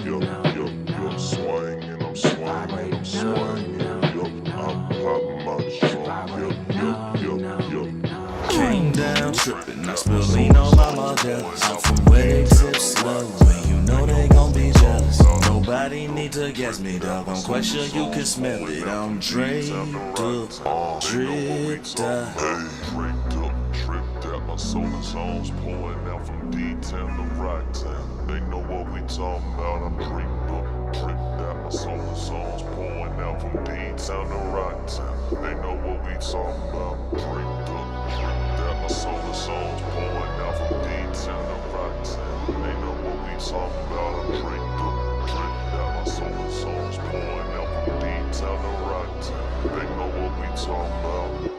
Yo, swing and I'm swing and I'm swing. Yo, I'm popping my trunk. Yo. Came down trippin', I spill lean on my model. I'm from where they tip slow, when you know they gon' be jealous. Nobody need to guess me, dog. I'm quite sure you can smell it. I'm draped up, dripped up. Hey, draped up, tripped out. My solar songs pouring out from D-Town to Rocktown. They know what we talking about. I'm draped up, tripped out. My solar songs pouring out from D-Town to Rocktown. They know what we talking about. Draped up, tripped out. My solar songs pouring out from D-Town to Rocktown. They know what we talking about. I'm draped up, tripped out. My solar songs pouring out from D-Town to Rocktown. They know what we talking about.